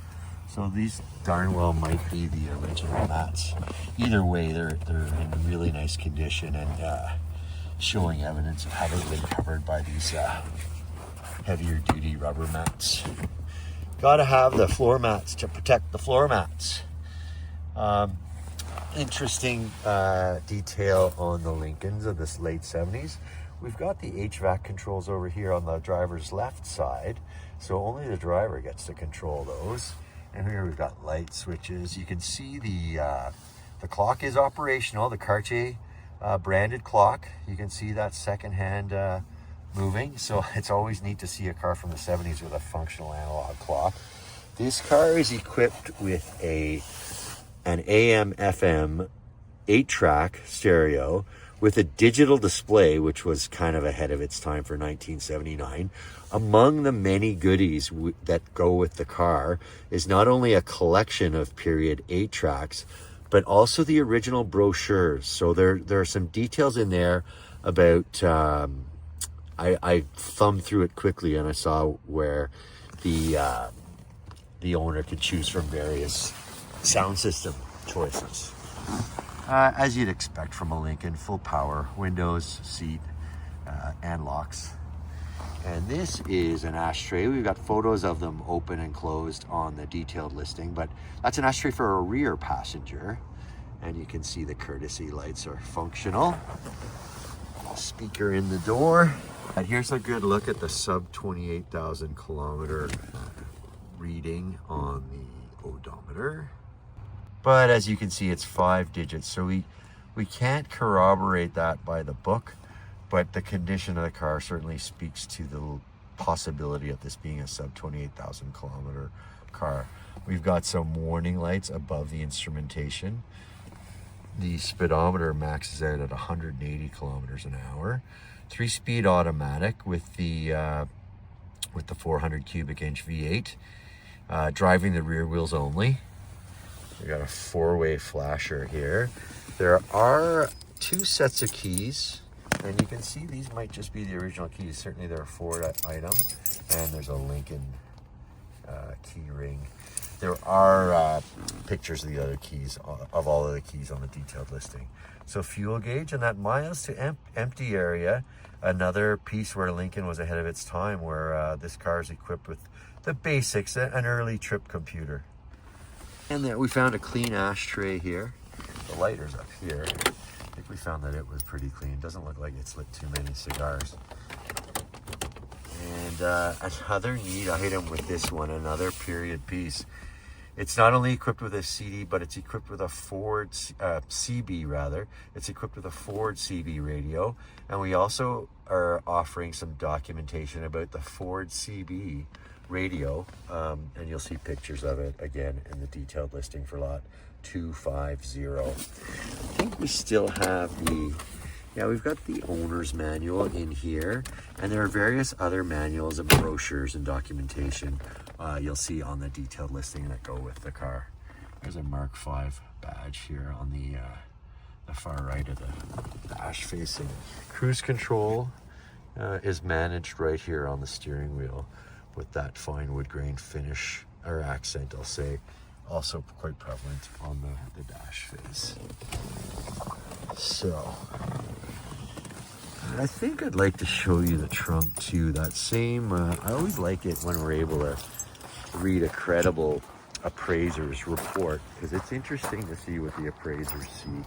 A: So these darn well might be the original mats. Either way, they're in really nice condition and showing evidence of having been covered by these heavier duty rubber mats. Gotta have the floor mats to protect the floor mats. Interesting detail on the Lincolns of this late 70s. We've got the HVAC controls over here on the driver's left side, so only the driver gets to control those. And here we've got light switches. You can see the clock is operational, the Cartier branded clock. You can see that second hand moving, so it's always neat to see a car from the 70s with a functional analog clock. This car is equipped with an AM FM 8-track stereo with a digital display, which was kind of ahead of its time for 1979. Among the many goodies that go with the car is not only a collection of period 8 tracks, but also the original brochures. So there are some details in there about I thumbed through it quickly and I saw where the the owner could choose from various sound system choices. As you'd expect from a Lincoln, full power, windows, seat, and locks. And this is an ashtray. We've got photos of them open and closed on the detailed listing, but that's an ashtray for a rear passenger. And you can see the courtesy lights are functional. Speaker in the door. And here's a good look at the sub 28,000 kilometer reading on the odometer. But as you can see, it's 5 digits, so we can't corroborate that by the book, but the condition of the car certainly speaks to the possibility of this being a sub 28,000 kilometer car. We've got some warning lights above the instrumentation. The speedometer maxes out at 180 kilometers an hour. 3-speed automatic with the 400 cubic inch V8. Driving the rear wheels only. We got a 4-way flasher here. There are 2 sets of keys, and you can see these might just be the original keys. Certainly they're a Ford item, and there's a Lincoln key ring. There are pictures of the other keys, of all of the keys on the detailed listing. So fuel gauge and that miles to empty area, another piece where Lincoln was ahead of its time, where this car is equipped with the basics, an early trip computer. And then we found a clean ashtray here. The lighter's up here. I think we found that it was pretty clean. Doesn't look like it's lit too many cigars. And another neat item with this one, another period piece. It's not only equipped with a CD, but it's equipped with a Ford CB rather. It's equipped with a Ford CB radio, and we also are offering some documentation about the Ford CB radio, and you'll see pictures of it again in the detailed listing for lot 250. I think we still have we've got the owner's manual in here, and there are various other manuals and brochures and documentation you'll see on the detailed listing that go with the car. There's a Mark V badge here on the far right of the dash facing. Cruise control is managed right here on the steering wheel with that fine wood grain finish or accent, I'll say, also quite prevalent on the dash face. So I think I'd like to show you the trunk too. That same, I always like it when we're able to read a credible appraiser's report, because it's interesting to see what the appraisers see.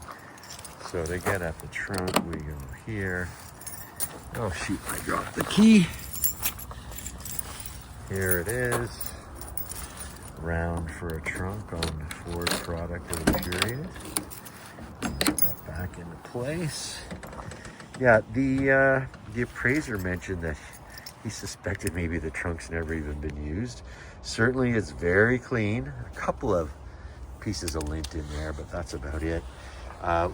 A: So to get at the trunk, we go here. Oh shoot, I dropped the key. Here it is. Round for a trunk on Ford product of the period. Put that back into place. Yeah, the appraiser mentioned that he suspected maybe the trunk's never even been used. Certainly it's very clean. A couple of pieces of lint in there, but that's about it.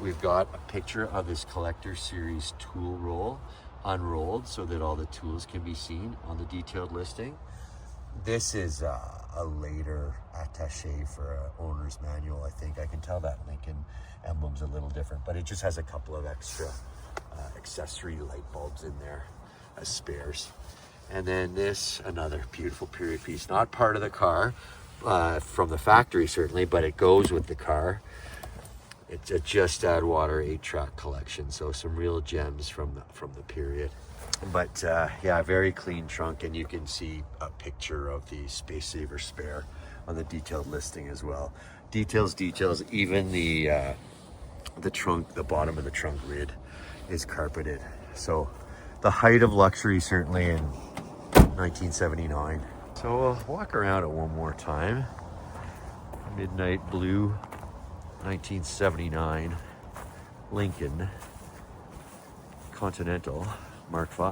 A: We've got a picture of this Collector Series tool roll unrolled so that all the tools can be seen on the detailed listing. This is a later attaché for an owner's manual. I think I can tell that Lincoln emblem's a little different, but it just has a couple of extra accessory light bulbs in there as spares. And then this, another beautiful period piece, not part of the car, from the factory certainly, but it goes with the car. It's a Just Add Water 8-track collection, so some real gems from the period. But yeah, very clean trunk, and you can see a picture of the Space Saver spare on the detailed listing as well. Details, even the trunk, the bottom of the trunk lid is carpeted. So the height of luxury certainly in 1979. So we'll walk around it one more time. Midnight blue, 1979 Lincoln Continental Mark V.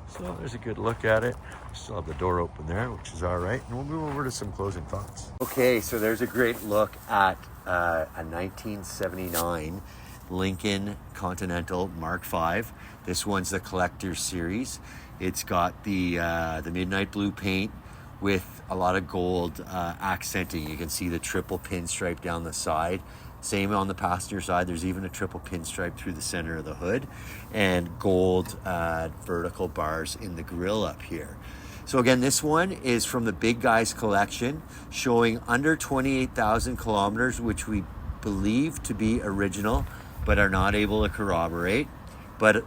A: So there's a good look at it. Still have the door open there, which is all right. And we'll move over to some closing thoughts. Okay, so there's a great look at a 1979 Lincoln Continental Mark V. This one's the Collector's Series. It's got the midnight blue paint with a lot of gold accenting. You can see the triple pinstripe down the side. Same on the passenger side. There's even a triple pinstripe through the center of the hood, and gold vertical bars in the grille up here. So again, this one is from the Big Guys collection, showing under 28,000 kilometers, which we believe to be original, but are not able to corroborate. But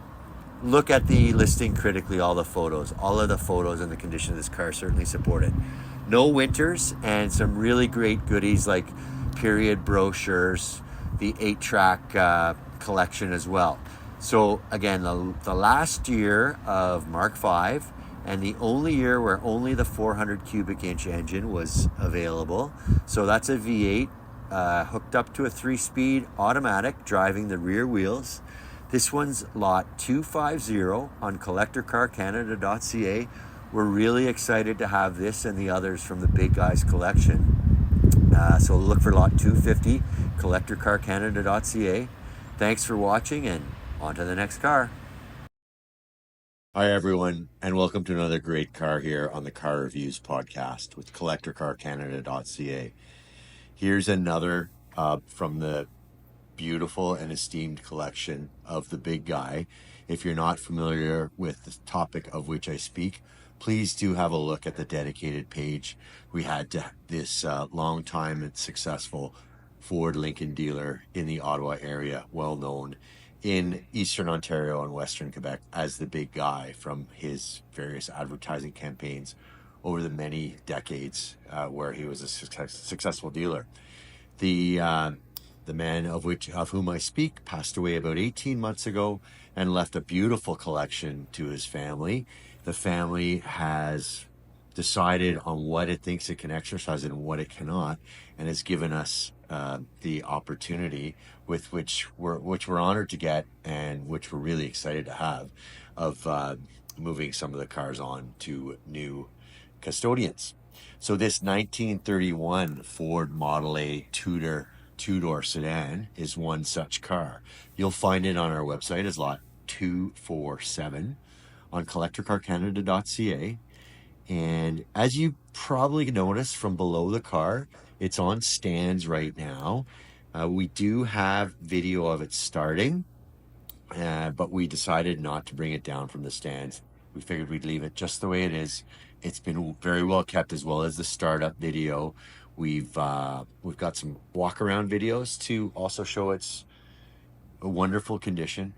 A: look at the listing critically, all the photos. All of the photos and the condition of this car certainly support it. No winters, and some really great goodies like period brochures, the 8-track collection as well. So again, the last year of Mark V, and the only year where only the 400 cubic inch engine was available. So that's a V8 hooked up to a 3-speed automatic, driving the rear wheels. This one's lot 250 on CollectorCarCanada.CA. We're really excited to have this and the others from the Big Guys collection. So look for lot 250, CollectorCarCanada.CA. Thanks for watching, and on to the next car. Hi, everyone, and welcome to another great car here on the Car Reviews podcast with CollectorCarCanada.CA. Here's another from the beautiful and esteemed collection of the Big Guy. If you're not familiar with the topic of which I speak, please do have a look at the dedicated page. We had this long time and successful Ford Lincoln dealer in the Ottawa area, well known in Eastern Ontario and Western Quebec as the Big Guy, from his various advertising campaigns over the many decades where he was a successful dealer. The man of whom I speak passed away about 18 months ago and left a beautiful collection to his family. The family has decided on what it thinks it can exercise and what it cannot, and has given us the opportunity, with which we're honored to get, and which we're really excited to have, of moving some of the cars on to new custodians. So this 1931 Ford Model A Tudor two-door sedan is one such car. You'll find it on our website as lot 247 on CollectorCarCanada.CA. And as you probably noticed from below the car, it's on stands right now. We do have video of it starting, but we decided not to bring it down from the stands. We figured we'd leave it just the way it is. It's been very well kept, as well as the startup video. We've got some walk around videos to also show its a wonderful condition,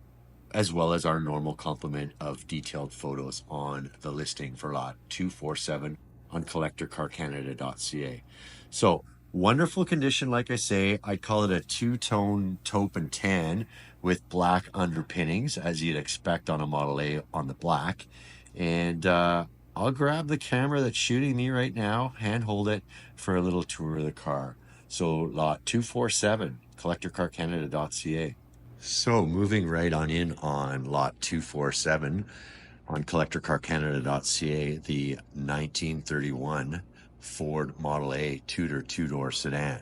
A: as well as our normal complement of detailed photos on the listing for lot 247 on CollectorCarCanada.CA. So wonderful condition, like I say. I'd call it a two-tone taupe and tan with black underpinnings, as you'd expect on a Model A on the black. And I'll grab the camera that's shooting me right now, hand hold it for a little tour of the car. So lot 247, CollectorCarCanada.CA. So moving right on in on lot 247 on CollectorCarCanada.CA, the 1931 Ford Model A Tudor two-door sedan.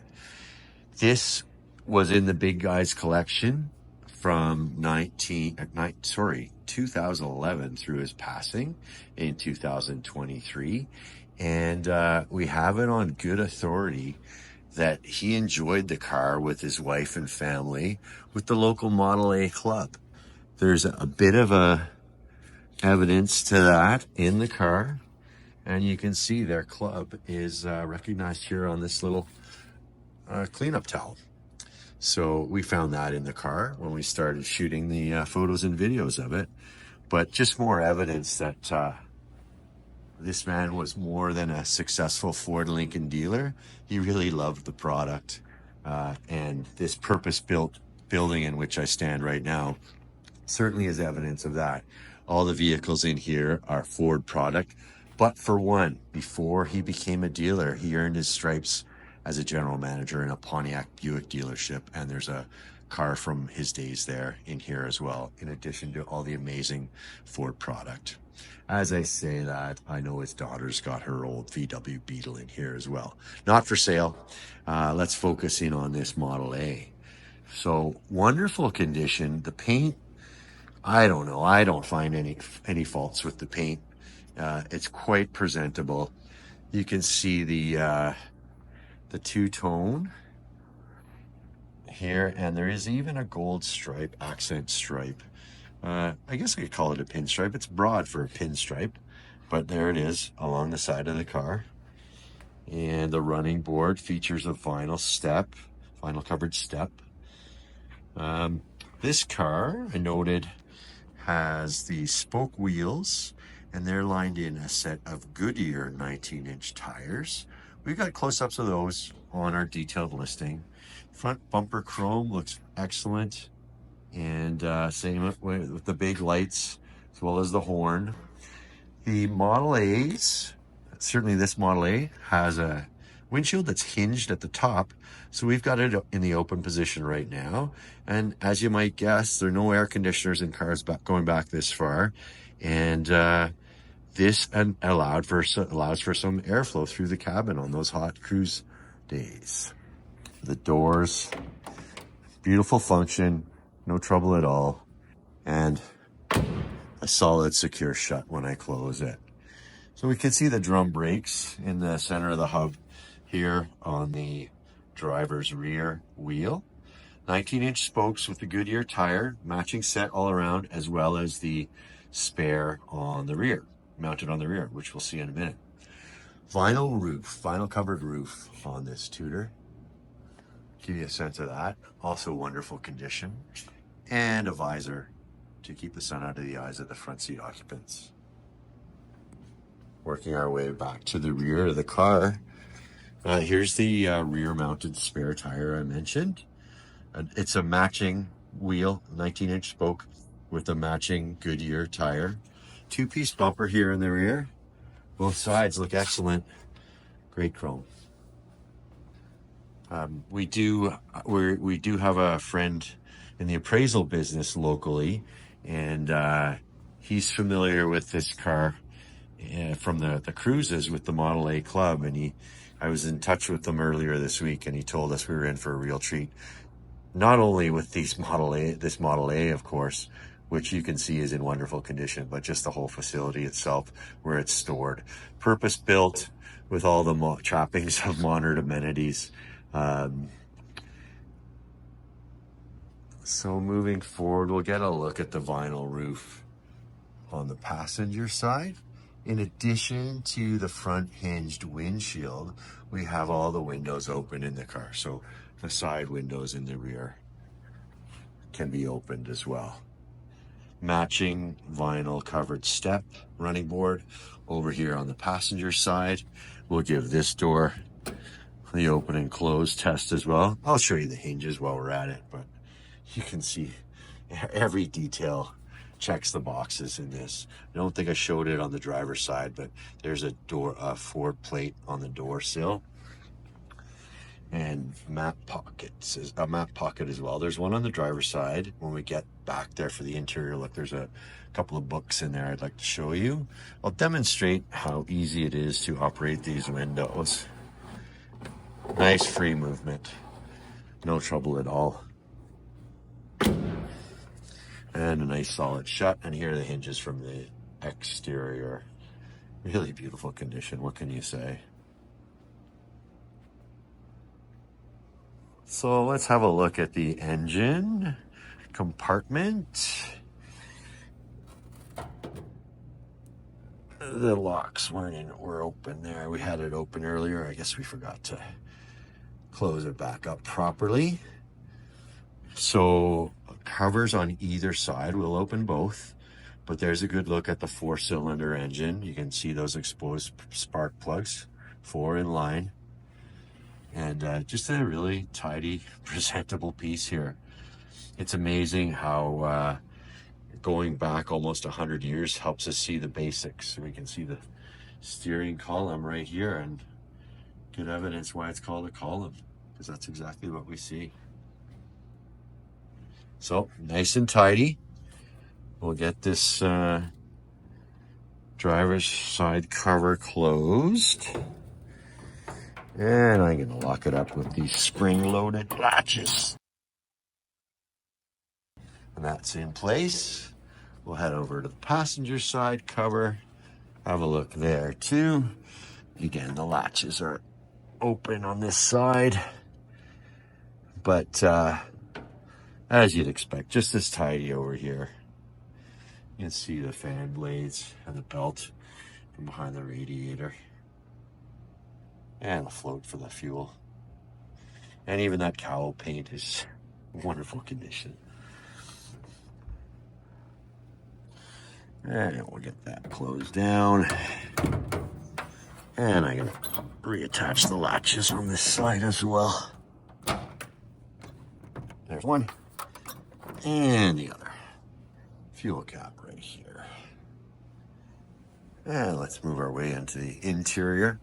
A: This was in the Big Guys collection from 2011 through his passing in 2023. And we have it on good authority that he enjoyed the car with his wife and family with the local Model A club. There's a bit of evidence to that in the car, and you can see their club is recognized here on this little cleanup towel. So we found that in the car when we started shooting the photos and videos of it. But just more evidence that this man was more than a successful Ford Lincoln dealer. He really loved the product. And this purpose-built building in which I stand right now certainly is evidence of that. All the vehicles in here are Ford product. But for one, before he became a dealer, he earned his stripes as a general manager in a Pontiac Buick dealership. And there's a car from his days there in here as well, in addition to all the amazing Ford product. As I say that, I know his daughter's got her old VW Beetle in here as well. Not for sale. Let's focus in on this Model A. So wonderful condition. The paint, I don't know. I don't find any faults with the paint. It's quite presentable. You can see the two-tone here, and there is even a gold stripe, accent stripe. I guess I could call it a pinstripe. It's broad for a pinstripe, but there it is along the side of the car. And the running board features a vinyl covered step. This car, I noted, has the spoke wheels, and they're lined in a set of Goodyear 19-inch tires. We've got close-ups of those on our detailed listing. Front bumper chrome looks excellent, and same with the big lights as well as the horn. The Model A's, certainly this Model A, has a windshield that's hinged at the top, so we've got it in the open position right now. And as you might guess, there are no air conditioners in cars going back this far, and this allows for some airflow through the cabin on those hot cruise days. The doors, beautiful function, no trouble at all, and a solid secure shut when I close it. So we can see the drum brakes in the center of the hub here on the driver's rear wheel. 19-inch spokes with the Goodyear tire, matching set all around, as well as the spare on the rear, mounted on the rear, which we'll see in a minute. Vinyl covered roof on this Tudor. Give you a sense of that. Also wonderful condition. And a visor to keep the sun out of the eyes of the front seat occupants. Working our way back to the rear of the car. Here's the rear mounted spare tire I mentioned. It's a matching wheel, 19-inch spoke with a matching Goodyear tire. Two-piece bumper here in the rear. Both sides look excellent. Great chrome. We do have a friend in the appraisal business locally, and he's familiar with this car from the cruises with the Model A Club, and I was in touch with them earlier this week, and he told us we were in for a real treat. Not only with this Model A, of course, which you can see is in wonderful condition, but just the whole facility itself, where it's stored, purpose built with all the trappings of modern amenities. So moving forward, we'll get a look at the vinyl roof on the passenger side. In addition to the front hinged windshield, we have all the windows open in the car. So the side windows in the rear can be opened as well. Matching vinyl covered step running board over here on the passenger side. We'll give this door the open and close test as well. I'll show you the hinges while we're at it, but you can see every detail checks the boxes in this. I don't think I showed it on the driver's side, but there's a Ford plate on the door sill, and map pockets, a map pocket as well. There's one on the driver's side. When we get back there for the interior look, there's a couple of books in there I'd like to show you. I'll demonstrate how easy it is to operate these windows. Nice free movement, no trouble at all. And a nice solid shut. And here are the hinges from the exterior. Really beautiful condition, what can you say? So let's have a look at the engine compartment. The locks were open there. We had it open earlier. I guess we forgot to close it back up properly. So covers on either side, we'll open both, but there's a good look at the 4-cylinder engine. You can see those exposed spark plugs, 4 in line, and just a really tidy, presentable piece here. It's amazing how going back almost 100 years helps us see the basics. We can see the steering column right here, and good evidence why it's called a column, because that's exactly what we see. So nice and tidy. We'll get this driver's side cover closed, and I'm going to lock it up with these spring-loaded latches. And that's in place. We'll head over to the passenger side cover, have a look there too. Again, the latches are open on this side. But as you'd expect, just as tidy over here. You can see the fan blades and the belt from behind the radiator. And the float for the fuel. And even that cowl paint is wonderful condition. And we'll get that closed down. And I'm going to reattach the latches on this side as well. There's one. And the other. Fuel cap right here. And let's move our way into the interior.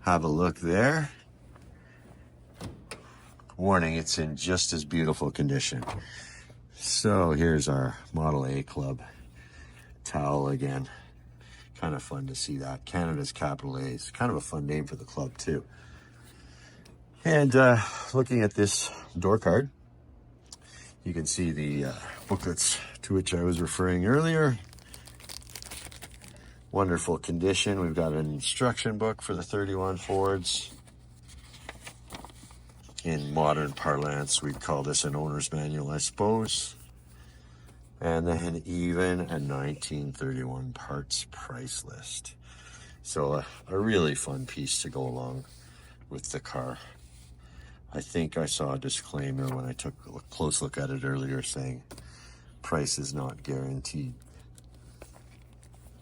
A: Have a look there. Warning, it's in just as beautiful condition. So here's our Model A Club towel again. Kind of fun to see that. Canada's capital A. It's kind of a fun name for the club too. And looking at this door card, you can see the booklets to which I was referring earlier. Wonderful condition. We've got an instruction book for the 31 Fords. In modern parlance, we'd call this an owner's manual, I suppose. And then even a 1931 parts price list. So a really fun piece to go along with the car. I think I saw a disclaimer when I took a close look at it earlier saying price is not guaranteed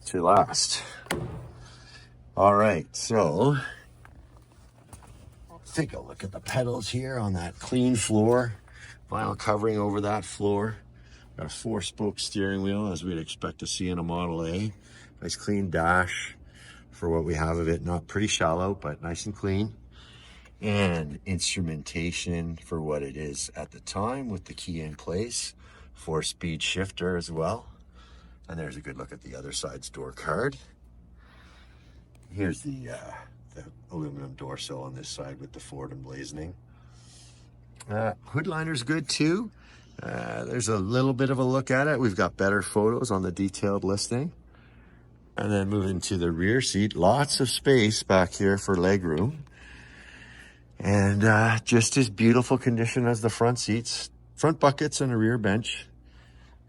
A: to last. All right, so take a look at the pedals here on that clean floor. Vinyl covering over that floor. Got a 4-spoke steering wheel as we'd expect to see in a Model A. Nice clean dash for what we have of it. Not pretty shallow, but nice and clean. And instrumentation for what it is at the time with the key in place. 4-speed shifter as well. And there's a good look at the other side's door card. Here's the aluminum door sill on this side with the Ford emblazoning. Hood liner's good too. There's a little bit of a look at it. We've got better photos on the detailed listing. And then moving to the rear seat, lots of space back here for legroom. And just as beautiful condition as the front seats. Front buckets and a rear bench.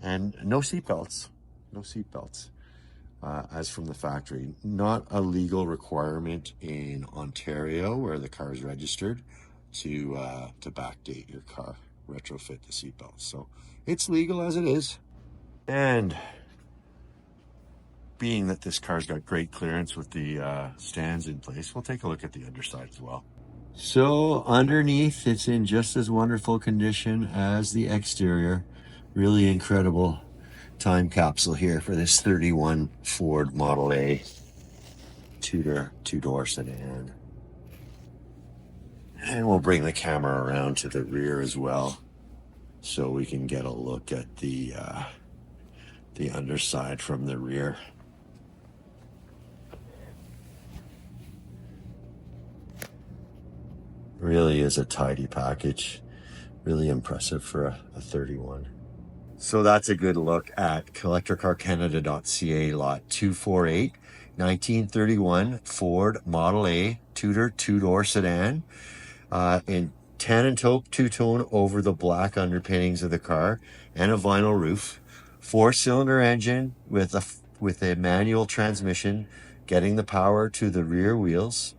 A: And no seat belts. No seat belts. As from the factory. Not a legal requirement in Ontario where the car is registered to backdate your car, retrofit the seatbelts. So it's legal as it is. And being that this car's got great clearance with the stands in place, we'll take a look at the underside as well. So underneath, it's in just as wonderful condition as the exterior. Really incredible time capsule here for this 31 Ford Model A Tudor two-door sedan. And we'll bring the camera around to the rear as well so we can get a look at the underside from the rear. Really is a tidy package. Really impressive for a 31. So that's a good look at CollectorCarCanada.CA lot 248, 1931 Ford Model A Tudor two-door sedan in tan and taupe two-tone over the black underpinnings of the car and a vinyl roof. 4-cylinder engine with a manual transmission, getting the power to the rear wheels.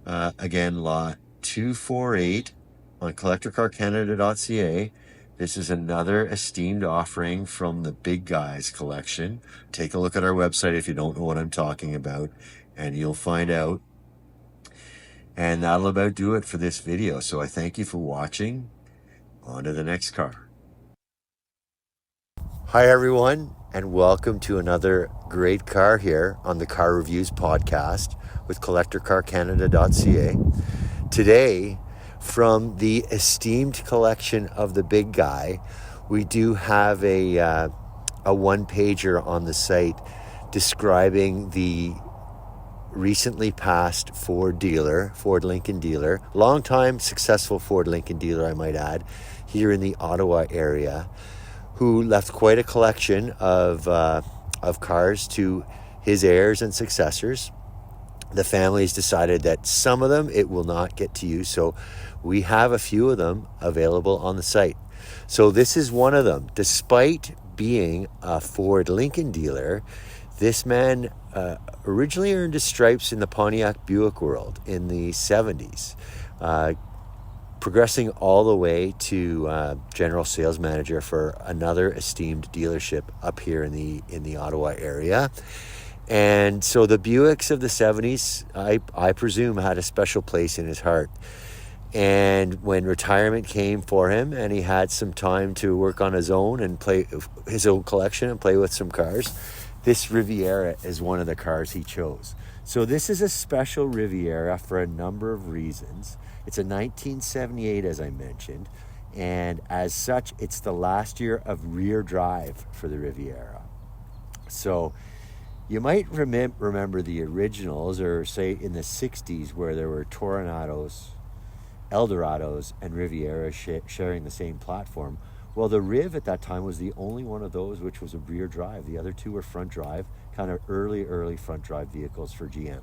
A: Again, lot 248 on CollectorCarCanada.CA. This is another esteemed offering from the Big Guys collection. Take a look at our website if you don't know what I'm talking about, and you'll find out. And that'll about do it for this video. So I thank you for watching. On to the next car. Hi everyone, and welcome to another great car here on the Car Reviews podcast with CollectorCarCanada.CA. Today, from the esteemed collection of the Big Guy, we do have a one-pager on the site describing the recently passed Ford Lincoln dealer, long-time successful Ford Lincoln dealer, I might add, here in the Ottawa area, who left quite a collection of cars to his heirs and successors. the family's decided that some of them it will not get to use. So we have a few of them available on the site. So this is one of them. Despite being a Ford Lincoln dealer, this man originally earned his stripes in the Pontiac Buick world in the 70s, progressing all the way to general sales manager for another esteemed dealership up here in the Ottawa area. And so the Buicks of the 70s, I presume, had a special place in his heart. And when retirement came for him and he had some time to work on his own and play his own collection and play with some cars, this Riviera is one of the cars he chose. So this is a special Riviera for a number of reasons. It's a 1978, as I mentioned, and as such, it's the last year of rear drive for the Riviera. So you might remember the originals, or say in the 60s, where there were Toronados, Eldorados, and Riviera sharing the same platform. Well, the Riv at that time was the only one of those which was a rear drive. The other two were front drive, kind of early front drive vehicles for GM.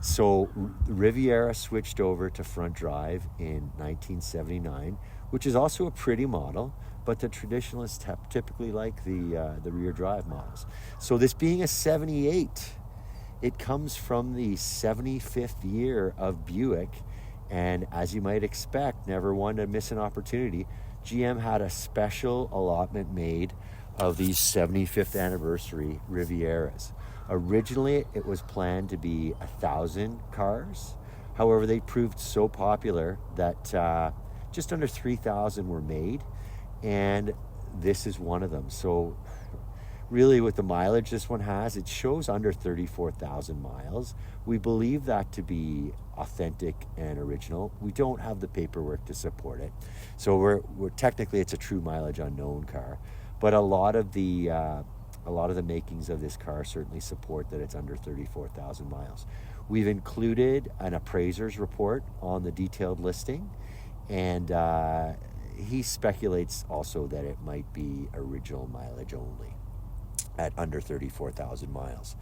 A: So Riviera switched over to front drive in 1979, which is also a pretty model, but the traditionalists typically like the rear drive models. So this being a 78, it comes from the 75th year of Buick, and as you might expect, never one to miss an opportunity, GM had a special allotment made of these 75th anniversary Rivieras. Originally, it was planned to be 1,000 cars. However, they proved so popular that just under 3,000 were made, and this is one of them. So really, with the mileage this one has, it shows under 34,000 miles. We believe that to be authentic and original. We don't have the paperwork to support it. So we're technically, it's a true mileage unknown car, but a lot of the makings of this car certainly support that it's under 34,000 miles. We've included an appraiser's report on the detailed listing, and he speculates also that it might be original mileage only at under 34,000 miles.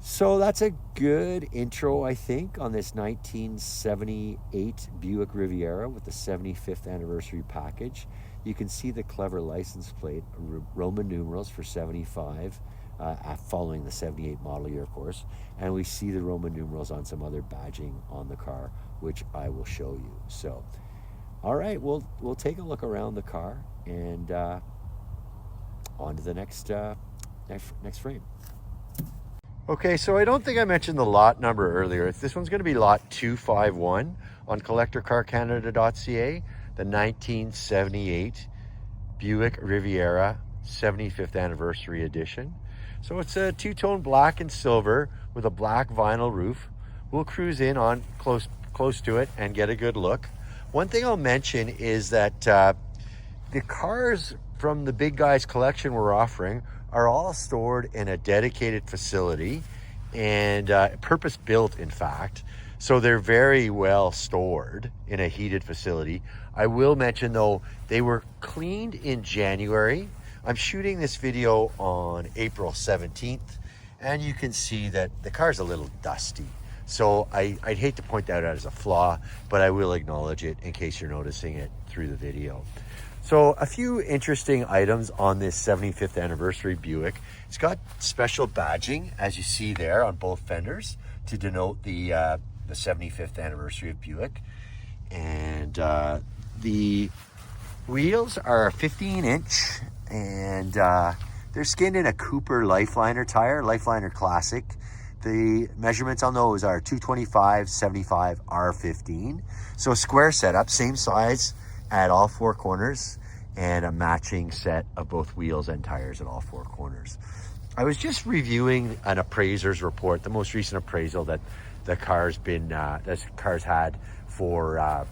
A: So that's a good intro, I think, on this 1978 Buick Riviera with the 75th anniversary package. You can see the clever license plate, Roman numerals for 75, following the 78 model year, of course. And we see the Roman numerals on some other badging on the car, which I will show you. So, all right, we'll take a look around the car and on to the next frame. Okay, so I don't think I mentioned the lot number earlier. This one's going to be lot 251 on CollectorCarCanada.CA, the 1978 Buick Riviera 75th anniversary edition. So it's a two-tone black and silver with a black vinyl roof. We'll cruise in on close to it and get a good look. One thing I'll mention is that the cars from the big guys collection we're offering are all stored in a dedicated facility and purpose built, in fact. So they're very well stored in a heated facility. I will mention though, they were cleaned in January. I'm shooting this video on April 17th, and you can see that the car's a little dusty. So I'd hate to point that out as a flaw, but I will acknowledge it in case you're noticing it through the video. So a few interesting items on this 75th anniversary Buick. It's got special badging, as you see there, on both fenders to denote the 75th anniversary of Buick. And the wheels are 15-inch, and they're skinned in a Cooper Lifeliner tire, Lifeliner Classic. The measurements on those are 225, 75, R15. So a square setup, same size at all four corners, and a matching set of both wheels and tires at all four corners. I was just reviewing an appraiser's report, the most recent appraisal that the car's had for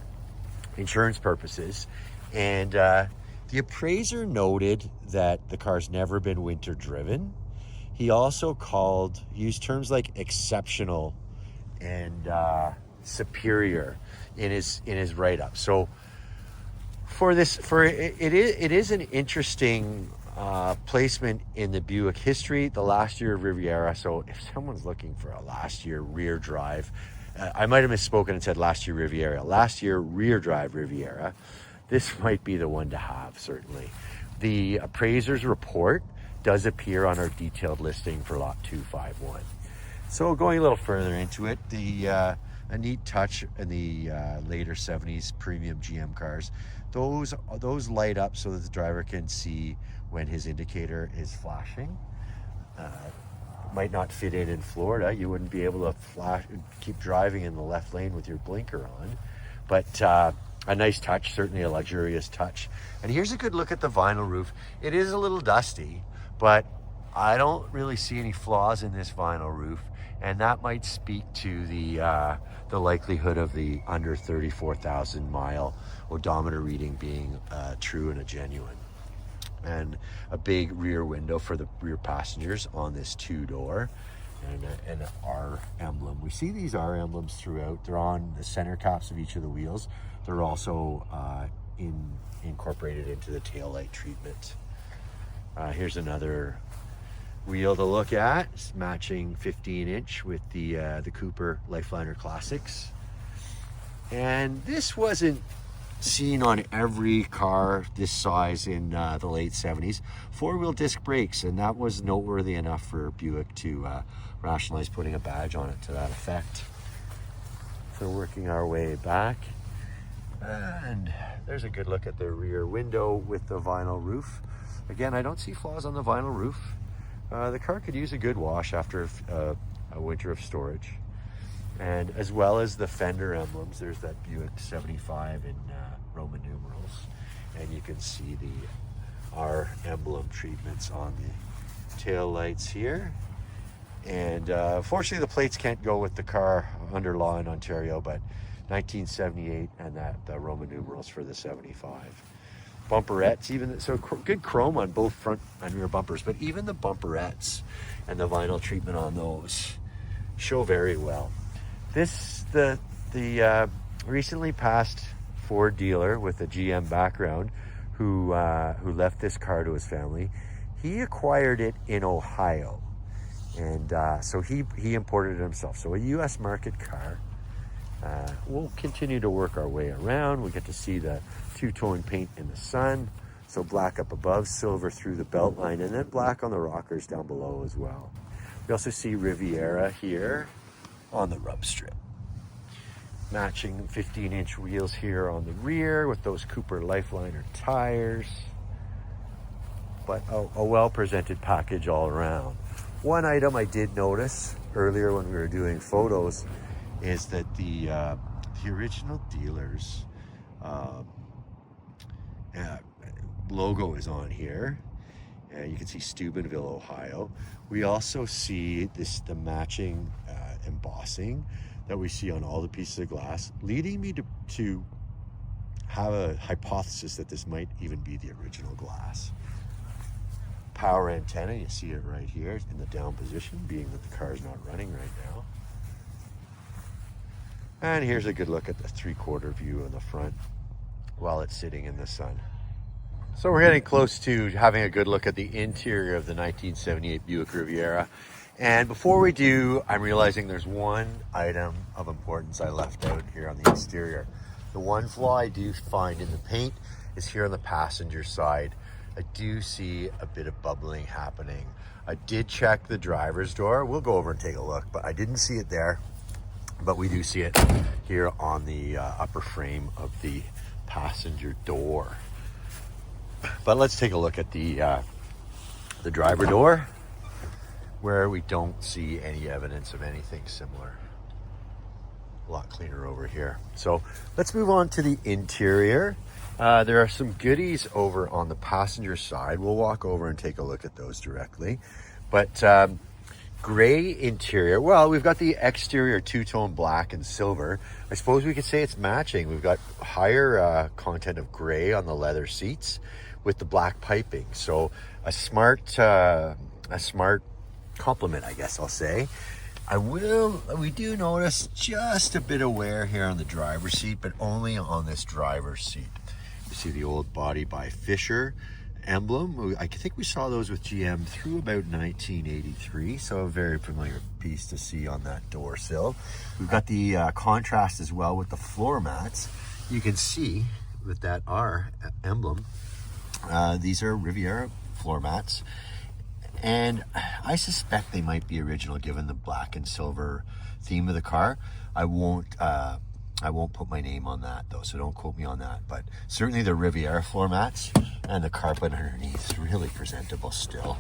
A: insurance purposes, and the appraiser noted that the car's never been winter driven. He also used terms like exceptional and superior in his write-up. So it is an interesting placement in the Buick history, the last year of Riviera. So if someone's looking for a last year rear drive, I might have misspoken and said last year Riviera. Last year rear drive Riviera. This might be the one to have, certainly. The appraiser's report does appear on our detailed listing for lot 251. So going a little further into it, a neat touch in the later 70s premium GM cars, those light up so that the driver can see when his indicator is flashing. Might not fit in Florida. You wouldn't be able to keep driving in the left lane with your blinker on. But a nice touch, certainly a luxurious touch. And here's a good look at the vinyl roof. It is a little dusty, but I don't really see any flaws in this vinyl roof. And that might speak to the likelihood of the under 34,000 mile odometer reading being true and a genuine. And a big rear window for the rear passengers on this two-door, and an R emblem. We see these R emblems throughout. They're on the center caps of each of the wheels. They're also incorporated into the taillight treatment. Here's another wheel to look at. It's matching 15-inch with the Coupe Lifeliner Classics. And this wasn't seen on every car this size in the late 70s. Four-wheel disc brakes, and that was noteworthy enough for Buick to rationalize putting a badge on it to that effect. So working our way back, and there's a good look at the rear window with the vinyl roof. Again, I don't see flaws on the vinyl roof. The car could use a good wash after a winter of storage. And as well as the fender emblems, there's that Buick 75 in Roman numerals, and you can see the R emblem treatments on the tail lights here. And fortunately the plates can't go with the car under law in Ontario, but 1978 and the Roman numerals for the 75. Bumperettes, even so, good chrome on both front and rear bumpers, but even the bumperettes and the vinyl treatment on those show very well. The recently passed Ford dealer with a GM background who left this car to his family, he acquired it in Ohio, and so he imported it himself. So a U.S. market car. We'll continue to work our way around. We get to see the two-tone paint in the sun, so black up above, silver through the belt line, and then black on the rockers down below as well. We also see Riviera here on the rub strip. Matching 15-inch wheels here on the rear with those Cooper Lifeliner tires. But a well-presented package all around. One item I did notice earlier when we were doing photos is that the original dealer's logo is on here. You can see Steubenville, Ohio. We also see the matching embossing that we see on all the pieces of glass, leading me to have a hypothesis that this might even be the original glass. Power antenna, you see it right here in the down position, being that the car is not running right now. And here's a good look at the 3/4 view in the front while it's sitting in the sun. So we're getting close to having a good look at the interior of the 1978 Buick Riviera. And before we do, I'm realizing there's one item of importance I left out here on the exterior. The one flaw I do find in the paint is here on the passenger side. I do see a bit of bubbling happening. I did check the driver's door. We'll go over and take a look, but I didn't see it there. But we do see it here on the upper frame of the passenger door. But let's take a look at the driver door, where we don't see any evidence of anything similar. A lot cleaner over here. So let's move on to the interior. There are some goodies over on the passenger side. We'll walk over and take a look at those directly. But gray interior. Well, we've got the exterior two-tone black and silver. I suppose we could say it's matching. We've got higher content of gray on the leather seats with the black piping. So a smart compliment, I guess I'll say. We do notice just a bit of wear here on the driver's seat, but only on this driver's seat. You see the old body by Fisher emblem. I think we saw those with GM through about 1983, so a very familiar piece to see on that door sill. We've got the contrast as well with the floor mats. You can see with that R emblem, these are Riviera floor mats, and I suspect they might be original given the black and silver theme of the car. I won't put my name on that though, so don't quote me on that, but certainly the Riviera floor mats, and the carpet underneath is really presentable still.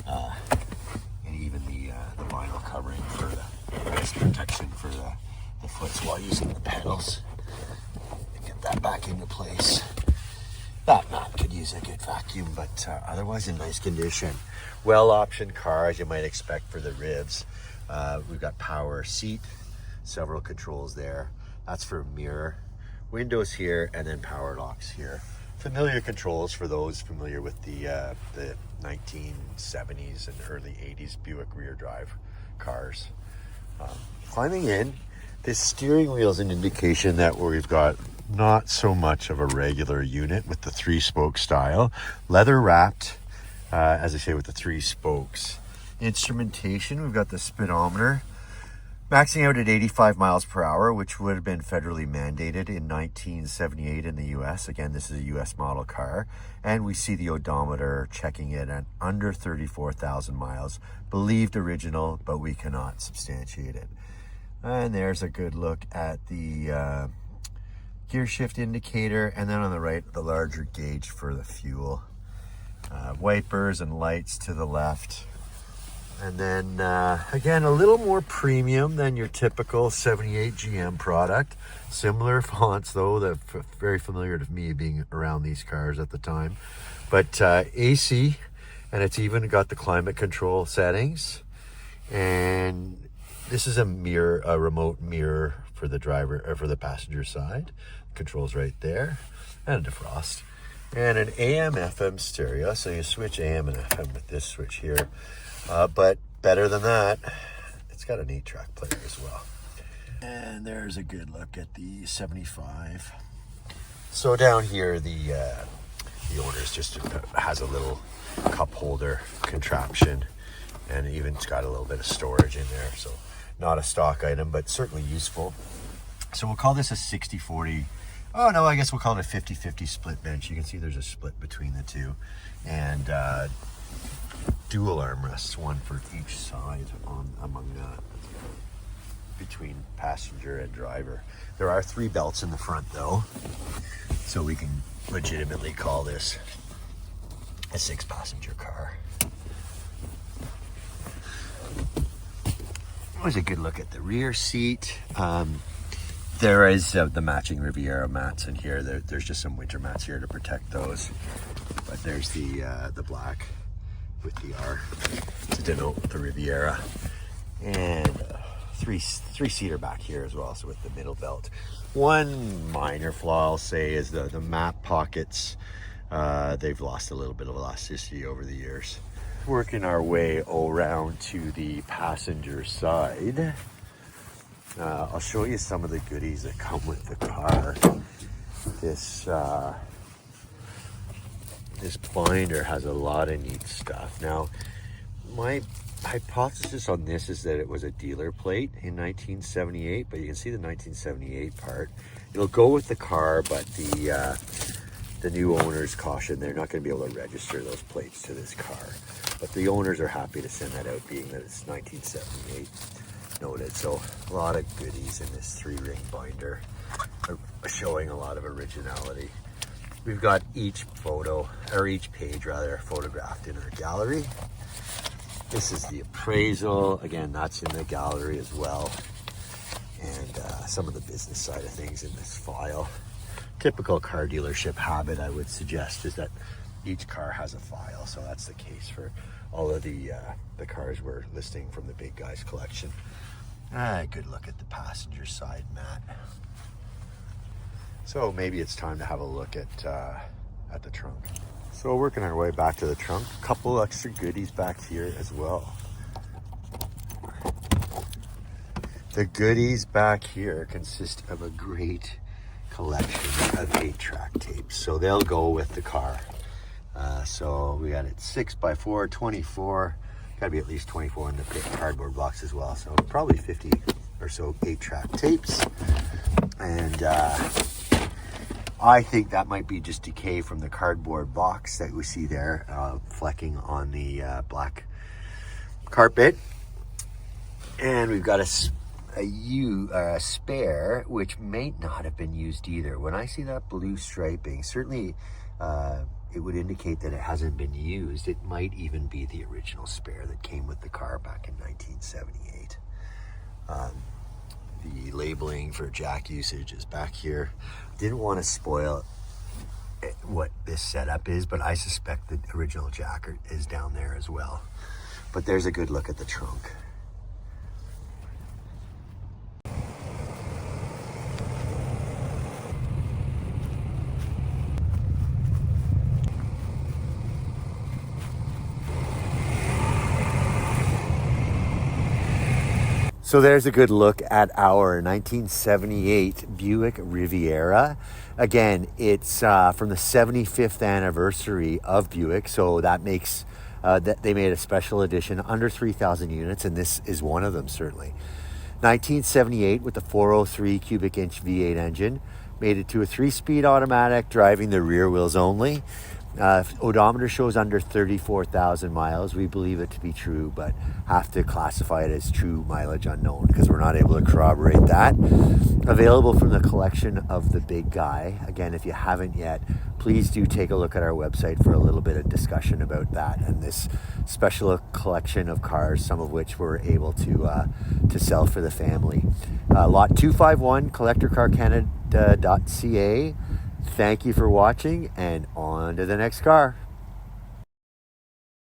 A: And even the vinyl covering for the wrist protection for the foots while using the pedals. Get that back into place. That mat could use a good vacuum, but otherwise in nice condition. Well optioned car, as you might expect for the ribs. We've got power seat, several controls there. That's for mirror, windows here, and then power locks here. Familiar controls for those familiar with the 1970s and early 80s Buick rear drive cars. Climbing in, this steering wheel is an indication that we've got not so much of a regular unit with the 3-spoke style. Leather wrapped, as I say, with the 3 spokes. Instrumentation, we've got the speedometer, maxing out at 85 miles per hour, which would have been federally mandated in 1978 in the US. Again, this is a US model car. And we see the odometer checking in at under 34,000 miles. Believed original, but we cannot substantiate it. And there's a good look at the gear shift indicator. And then on the right, the larger gauge for the fuel. Wipers and lights to the left. And then, again, a little more premium than your typical 78 GM product. Similar fonts, though, that very familiar to me being around these cars at the time. But AC, and it's even got the climate control settings. And this is a remote mirror for the driver, or for the passenger side. Controls right there, and a defrost. And an AM/FM stereo, so you switch AM and FM with this switch here. But better than that, it's got an 8-track player as well. And there's a good look at the 75. So down here, the owner's just has a little cup holder contraption, and even it's got a little bit of storage in there. So not a stock item, but certainly useful. So we'll call this a 60/40. Oh no, I guess we'll call it a 50/50 split bench. You can see there's a split between the two. And dual armrests, one for each side between passenger and driver. There are 3 belts in the front though, so we can legitimately call this a 6-passenger car. Always a good look at the rear seat. There is the matching Riviera mats in here. There's just some winter mats here to protect those, but there's the black with the R to denote the Riviera, and three-seater back here as well, so with the middle belt. One minor flaw I'll say is the map pockets. They've lost a little bit of elasticity over the years. Working our way around to the passenger side, I'll show you some of the goodies that come with the car. This binder has a lot of neat stuff. Now, my hypothesis on this is that it was a dealer plate in 1978, but you can see the 1978 part. It'll go with the car, but the new owners caution they're not going to be able to register those plates to this car. But the owners are happy to send that out, being that it's 1978 noted. So a lot of goodies in this 3-ring binder, showing a lot of originality. We've got each page photographed in our gallery. This is the appraisal. Again, that's in the gallery as well. And some of the business side of things in this file. Typical car dealership habit, I would suggest, is that each car has a file. So that's the case for all of the cars we're listing from the Big Guys collection. Good look at the passenger side mat. So maybe it's time to have a look at the trunk. So working our way back to the trunk, a couple extra goodies back here as well. The goodies back here consist of a great collection of 8-track tapes. So they'll go with the car. So we got it 6x4, 24. Got to be at least 24 in the cardboard box as well. So probably 50 or so 8-track tapes. And I think that might be just decay from the cardboard box that we see there, flecking on the black carpet. And we've got a spare, which may not have been used either. When I see that blue striping, certainly it would indicate that it hasn't been used. It might even be the original spare that came with the car back in 1978. The labeling for jack usage is back here. Didn't want to spoil what this setup is, but I suspect the original jack is down there as well. But there's a good look at the trunk. So there's a good look at our 1978 Buick Riviera. Again, it's from the 75th anniversary of Buick, so that makes that they made a special edition under 3,000 units, and this is one of them certainly. 1978 with the 403 cubic inch V8 engine, made it to a 3-speed automatic, driving the rear wheels only. Odometer shows under 34,000 miles. We believe it to be true, but have to classify it as true mileage unknown because we're not able to corroborate that. Available from the collection of the big guy. Again, if you haven't yet, please do take a look at our website for a little bit of discussion about that and this special collection of cars, some of which we're able to sell for the family. Lot 251, CollectorCarCanada.CA. Thank you for watching, and on to the next car.